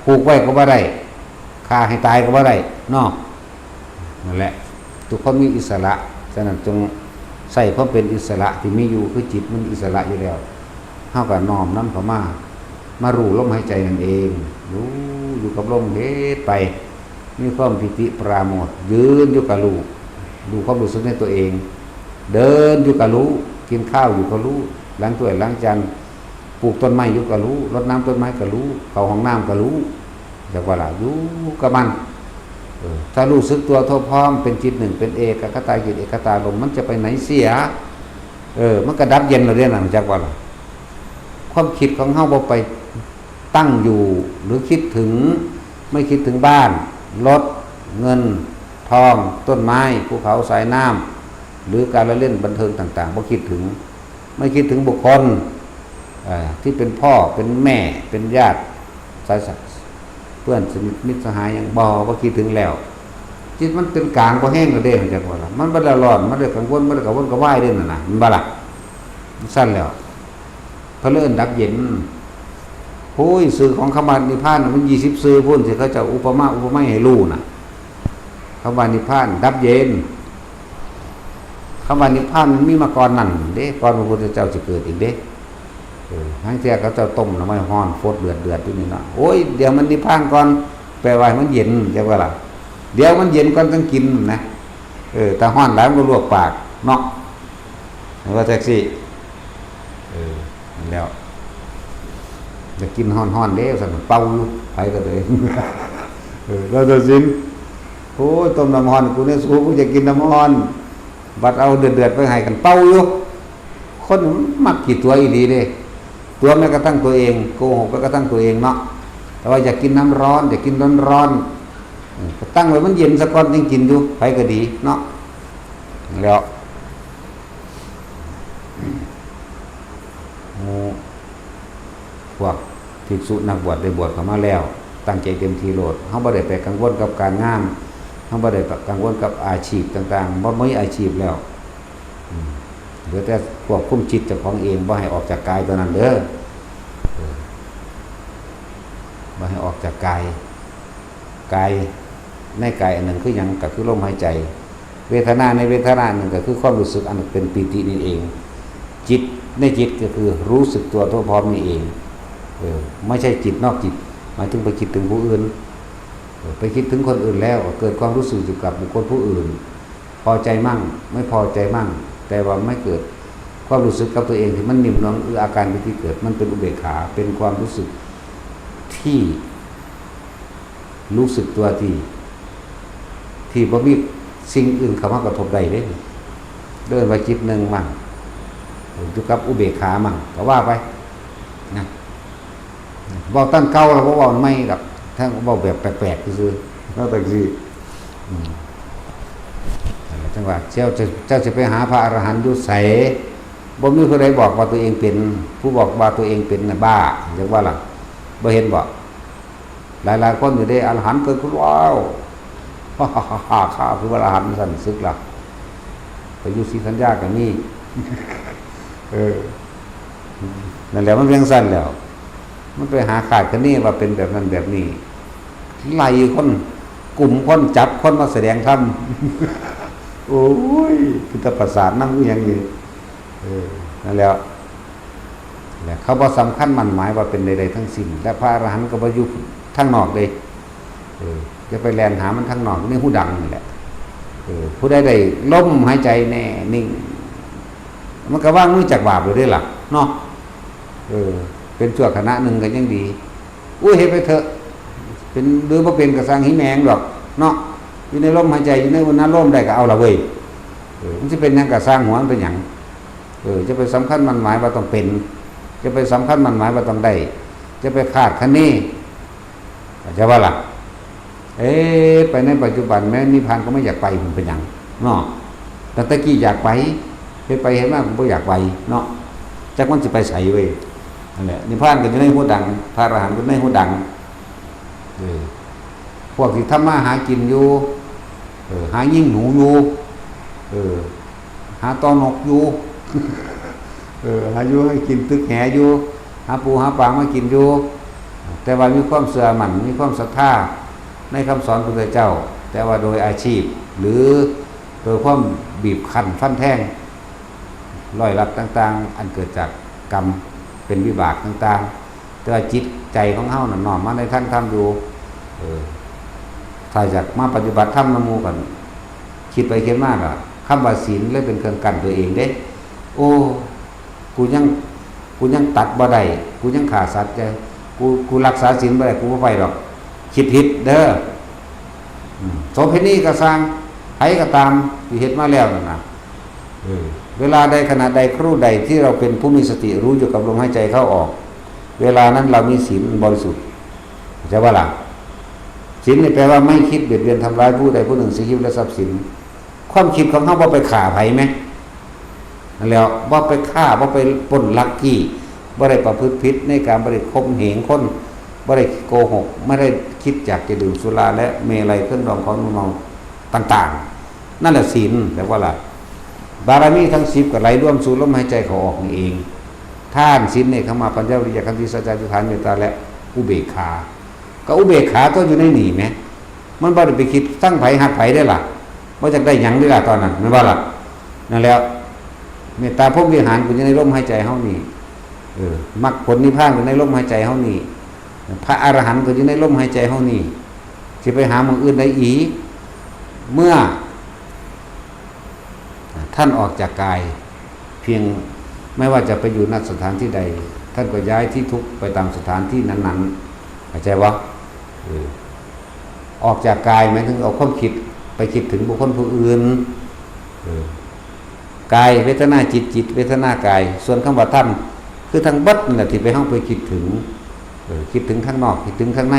ผูกไว้ก็บ่ได้ฆ่าให้ตายก็บ่ได้เนาะนั่นแหละทุกคนมีอิสระฉะนั้นจงใส่ความเป็นอิสระที่มีอยู่คือจิตมันอิสระอยู่แล้วเฮาก็น้อมนำเข้ามารู้ลมหายใจนั่นเองรู้อยู่กับลมเฮ็ดไปมีความปิติปราโมทย์ยืนอยู่กับรู้ความรู้สึกในตัวเองเดินอยู่กับรู้กินข้าวอยู่กับรู้ล้างถ้วยล้างจานปลูกต้นไม้อยู่กับรู้รดน้ำต้นไม้กับรู้เข้าห้องน้ำกับรู้จักว่าล่ะอยู่กับมันถ้ารู้สึกตัวทั่วพร้อมเป็นจิตหนึ่งเป็นเอกคตาจิตเอกตาลมมันจะไปไหนเสียมันก็ดับเย็นแล้วเด้นั่นจักว่าล่ะความคิดของเฮาบ่ไปตั้งอยู่หรือคิดถึงไม่คิดถึงบ้านรถเงินทองต้นไม้ภูเขาสายน้ำหรือการละเล่นบันเทิงต่างๆบ่คิดถึงไม่คิดถึงบุคคลที่เป็นพ่อเป็นแม่เป็นญาติสายสัตว์เพื่อนสนิทมิตรสหายยังบ่คิดถึงแล้วจิตมันเป็นกลางบ่แห้งแล้วเด้จังว่าล่ะมันบ่ได้ร้อนมันได้กังวลมันได้กังวลก็ว่ายเด้นั่นน่ะมันบ่ล่ะสั้นแล้วเพราะเลิ่นดับเย็นโอ้ยสื่อของคำว่านิพพานมัน20สื่อพุ่นสิเขาจะอุปมาให้รู้น่ะคำว่านิพพานดับเย็นคำว่านิพพานมันมีมาก่อนนั่นเด้ก่อนพระพุทธเจ้าจะเกิดอีกเด้ทั้งเที่ยเขาจะต้มน้ำมันร้อนฟดเดือดอยู่นี่เนาะโอ้ยเดี๋ยวมันนิพพานก่อนแปลว่ามันเย็นจังว่าล่ะเดี๋ยวมันเย็นก่อนต้องกินนะแต่ร้อนหลายมันก็ลวกปากเนาะว่าแท็กซี่แล้วจะกินห้อนๆเด้สั่นเป่าอยู่ไปก็เลยแล้วจะสินโอ้ยต้มน้ำร้อนกูเนี่ยสู้กูจะกินน้ำร้อนบัดเอาเดือดไปให้กันเป่าอยู่คนมักกี่ตัวอีดีเด้ตัวแม้กระทั่งตัวเองโกหกแม้กระทั่งตัวเองเนาะแต่ว่าอยากกินน้ำร้อนอยากกินร้อนก็ตั้งไว้มันเย็นสักก้อนยังกินอยู่ไปก็ดีเนาะแล้วพวกภิกษุนักบวชได้บวชเข้ามาแล้วตั้งใจเต็มที่โลดเฮาบ่ได้ไปกังวลกับการงานเฮาบ่ได้กังวลกับอาชีพต่างๆบ่มีอาชีพแล้วเหลือแต่ควบคุมจิตเจ้าของเองบ่ให้ออกจากกายตัวนั้นเด้อบ่ให้ออกจากกายในกายอันหนึ่งคือหยังก็คือลมหายใจเวทนาในเวทนาหนึ่งก็คือความรู้สึกอันเป็นปิตินี่เองจิตในจิตก็คือรู้สึกตัวทั่วพร้อมนี่เองไม่ใช่จิตนอกจิตหมายถึงไปคิดถึงผู้อื่นไปคิดถึงคนอื่นแล้วเกิดความรู้สึกอยู่กับบุคคลผู้อื่นพอใจมั่งไม่พอใจมั่ง แต่ว่าไม่เกิดความรู้สึกกับตัวเองที่มันนิ่มนวลอาการที่เกิดมันเป็นอุเบกขาเป็นความรู้สึกที่รู้สึกตัวที่บ่มีสิ่งอื่นเข้ามากระทบใดเด้เดินไปจิตหนึ่งมั่งอยู่กับอุเบกขามั่งก็ว่าไปนะบอกตั้งเก่าแล้วบ่เว้าไม่กับถ้าเว้าแบบแปลกๆซื่อๆแล้วแต่สิจังหวะเจ้าจะไปหาพระอรหันต์อยู่ไสบ่มีผู้ใดบอกว่าตัวเองเป็นผู้บอกว่าตัวเองเป็นน่ะบ้าจังว่าล่ะบ่เห็นบ่หลายๆคนอยู่ได้อรหันต์เกิดขึ้นว้าวข้าคืออรหันต์สั่นซึกล่ะไปอยู่ศรีสัญญาก็มีนั่นแหละมันเพียงสั้นแล้วมันไปหาขาดกันนี่ว่าเป็นแบบนั้นแบบนี้ไล่คนกลุ่มคนจับคนมาแสดงธรรมโอ้ยพุทธประสาทนั่งอย่างนี้นั่นแล้วเขาบอกสำคัญมั่นหมายว่าเป็นใดๆทั้งสิ้นและพระอรหันต์ก็บ่อยู่ทั้งนอกเลยจะไปแลนหามันทั้งนอกนี่หูดังนี่แหละผู้ใดได้ล้มหายใจแน่นิ่งมันก็ว่างมือจากบาปเลยได้หรอเนาะเป็นชั่วขณะหนึ่งก็ยังดีอุ้ยเฮ็ดไปเถอะเป็นหรือว่าเป็นกระสังหิแมงดอกเนาะอยู่ในลมหายใจอยู่ในวันนั้นลมได้ก็เอาละเว้ยมันจะเป็นยังกระสังหัวมันเป็นอย่างจะไปสำคัญมันหมายว่าต้องเป็นจะไปสำคัญมันหมายว่าต้องได้จะไปคาดคะเนจะว่าล่ะไปในปัจจุบันแม้นิพพานก็ไม่อยากไปมันเป็นอย่างเนาะแต่ตะกี้อยากไปไปเห็นว่าผมไม่อยากไปเนาะจักมันจะไปใส่เว้ยนั่นแหละนิพพานก็จะได้หัวดังพระอรหันต์ก็ได้หัวดังพวกที่ทำมาหากินอยู่หายิ่งหนูอยู่หาตอนกอยู่หาอยู่ให้กินตึกแหอยู่หาปูหาปลามากินอยู่แต่ว่ามีความเสื่อมั่นมีความศรัทธาในคำสอนพระพุทธเจ้าแต่ว่าโดยอาชีพหรือโดยความบีบคั้นฟันแทงร้อยลัดต่างๆอันเกิดจากกรรมเป็นวิบากต่างๆแต่ว่าจิตใจของเฮาน่ะน้อมมาในทางธรรมอยู่ถ้าจากมาปฏิบัติธรรมนำหมู่กันคิดไปคิดมากอ่ะคำว่าศีลเลยเป็นเครื่องกั้นตัวเองเด้โอ้กูยังตัดบ่ได้กูยังขาดสัตว์ใจกูรักษาศีลบ่ได้กูบ่ไปหรอกคิดผิดเด้อโสเภณีก็สร้างไผก็ตามที่เฮ็ดมาแล้วนั่นน่ะเวลาใดขณะใดครู่ใดที่เราเป็นผู้มีสติรู้อยู่กับลมหายใจเข้าออกเวลานั้นเรามีศีลบริสุทธิ์ใช่ป่ะล่ะศีลนี่แปลว่าไม่คิดเบียดเบียนทำร้ายผู้ใดผู้หนึ่งชีวิตและทรัพย์สินความคิดของเขาบ่ไปฆ่าไผมั้ยนั่นแล้วบ่ไปฆ่าบ่ไปปล้นลักกี้บ่ได้ประพฤติผิดในการบ่ได้ข่มเหงคนบ่ได้โกหกไม่ได้คิดอยากจะดื่มสุราและเมลัยเครื่องดองของมึนเมาต่างๆนั่นแหละศีลแต่ว่าล่ะบารมีทั้ง10ก็ไหลร่วมสู่ลมหายใจเขาออกนี่เองท่านศีลเนี่ยเข้ามาปัญญาวิริยะขันติสัจจะฐานเมตตาและอุเบกขาก็อุเบกขาตัวอยู่ในนี่มั้ยมันบ่ได้ไปคิดตั้งไผหัดไผได้ล่ะบ่จักได้หยังได้ล่ะตอนนั้นแม่นบ่ล่ะนั่นแล้วเมตตาพรหมวิหารอยู่ในลมหายใจเฮานี่มรรคผลนิพพานอยู่ในลมหายใจเฮานี่พระอรหันต์ก็อยู่ในลมหายใจเฮานี่สิไปหาหมู่อื่นได้อีกเมื่อท่านออกจากกายเพียงไม่ว่าจะไปอยู่ณสถานที่ใดท่านก็ย้ายที่ทุกไปตามสถานที่นั้นๆเข้าใจบ่ออกจากกายหมายถึงเอาความคิดไปคิดถึงบุคคลผู้อื่นกายเวทนาจิตเวทนากายส่วนคำว่าธรรมคือทางบัดนั่นแหละที่ไปเฮาไปคิดถึงคิดถึงข้างนอกคิดถึงข้างใน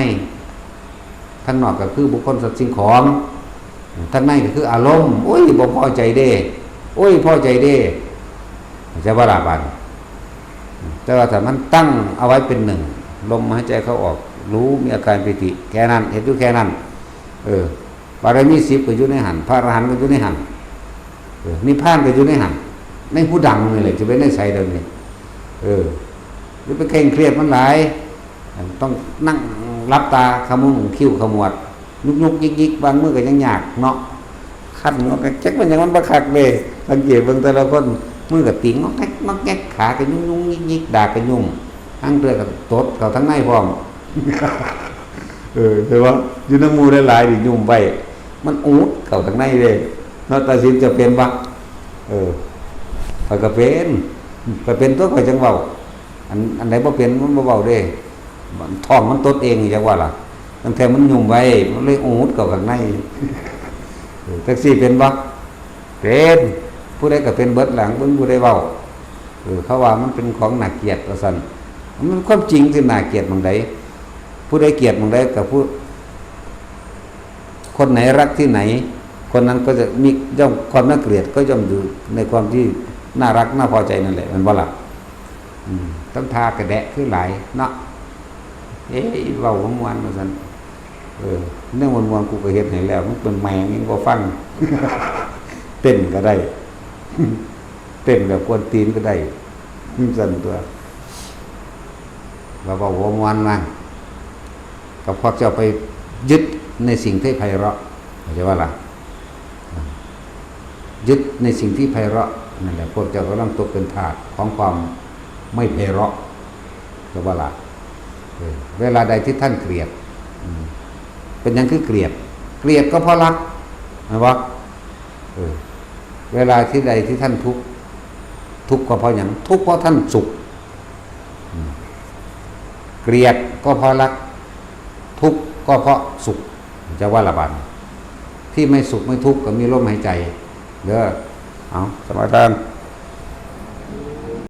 ข้างนอกก็คือบุคคลสัตว์สิ่งของข้างในก็คืออารมณ์โอ้ยบ่พอใจเด้โอ้ยพอใจเด้จะว่าลาบันแต่ว่าถ้ามันตั้งเอาไว้เป็นหนึ่งลมหายใจเข้าออกรู้มีอาการปิติแค่นั้นเห็นอยู่แค่นั้นบารมี10ก็อยู่ในหันพระอรหันต์ก็อยู่ในหันนิพพานก็อยู่ในหันในผู้ดังนี่แหละจะเป็นในไสเดิมนี่หรือไปเคร่งเครียดมันหลายต้องนั่งรับตาขมุงคิ้วขมวดยุกยิกบางมือก็ยังยากเนาะคันก็แจ๊กมันยังมันบ่คักเด้สังเกตเบิ่งแต่ละคนมือก็ติ๋งงอกแงกขาก็ยุ่งยิกดากก็ยุ่งทั้งเรือก็ตดเข้าทั้งในพร้อมแต่ว่าอยู่นำหมู่หลายๆดิยุ่งไปมันอูดเข้าทั้งในเด้เนาะตัดสินจะเป็นบ่ อยก็เป็นข่อยเป็นตัวข่อยจังเว้าอันไหนบ่เป็นมันบ่เว้าเด้ท้องมันตดเองจังว่าล่ะตั้งแต่มันยุ่มไว้มันเลยอูดเข้าข้างในแท็กซี่เป็นบ่เป็นผู้ใดก็เป็นเบิดหลังเบิ่งผู้ใดเว้าเขาว่ามันเป็นของน่าเกลียดว่าซั่นมันความจริงที่น่าเกลียดหม้องใดผู้ใดเกลียดหม้องใดก็ผู้คนไหนรักที่ไหนคนนั้นก็จะมีย่อมความน่าเกลียดก็ย่อมอยู่ในความที่น่ารักน่าพอใจนั่นแหละมันบ่ล่ะต้องทากระแดะคือหลายเนาะเว้าม่วนว่าซั่นเรื่องม่วนๆกูก็เฮ็ดให้แล้วมันเป็นแมงยังบ่ฟัง เต้นก็ได้ เต้นแบบกวนตีนก็ได้สั่นตัวเราบอกว่าม่วนมั่งกับพวกเจ้าไปยึดในสิ่งที่ไพเราะเข้าใจว่าล่ะยึดในสิ่งที่ไพเราะนั่นแหละพวกเจ้าก็ต้องตกเป็นทาสของความไม่ไพเราะเข้าใจว่าล่ะเวลาใดที่ท่านเกลียดเป็นยังคือเกลียดก็เพราะรักนะวะเวลาที่ใดที่ท่านทุกข์ก็เพราะอย่างทุกข์เพราะท่านสุขเกลียดก็เพราะรักทุกข์ก็เพราะสุขจะว่าละบาดที่ไม่สุขไม่ทุกข์ก็มีลมหายใจเด้อเอาสมาทาน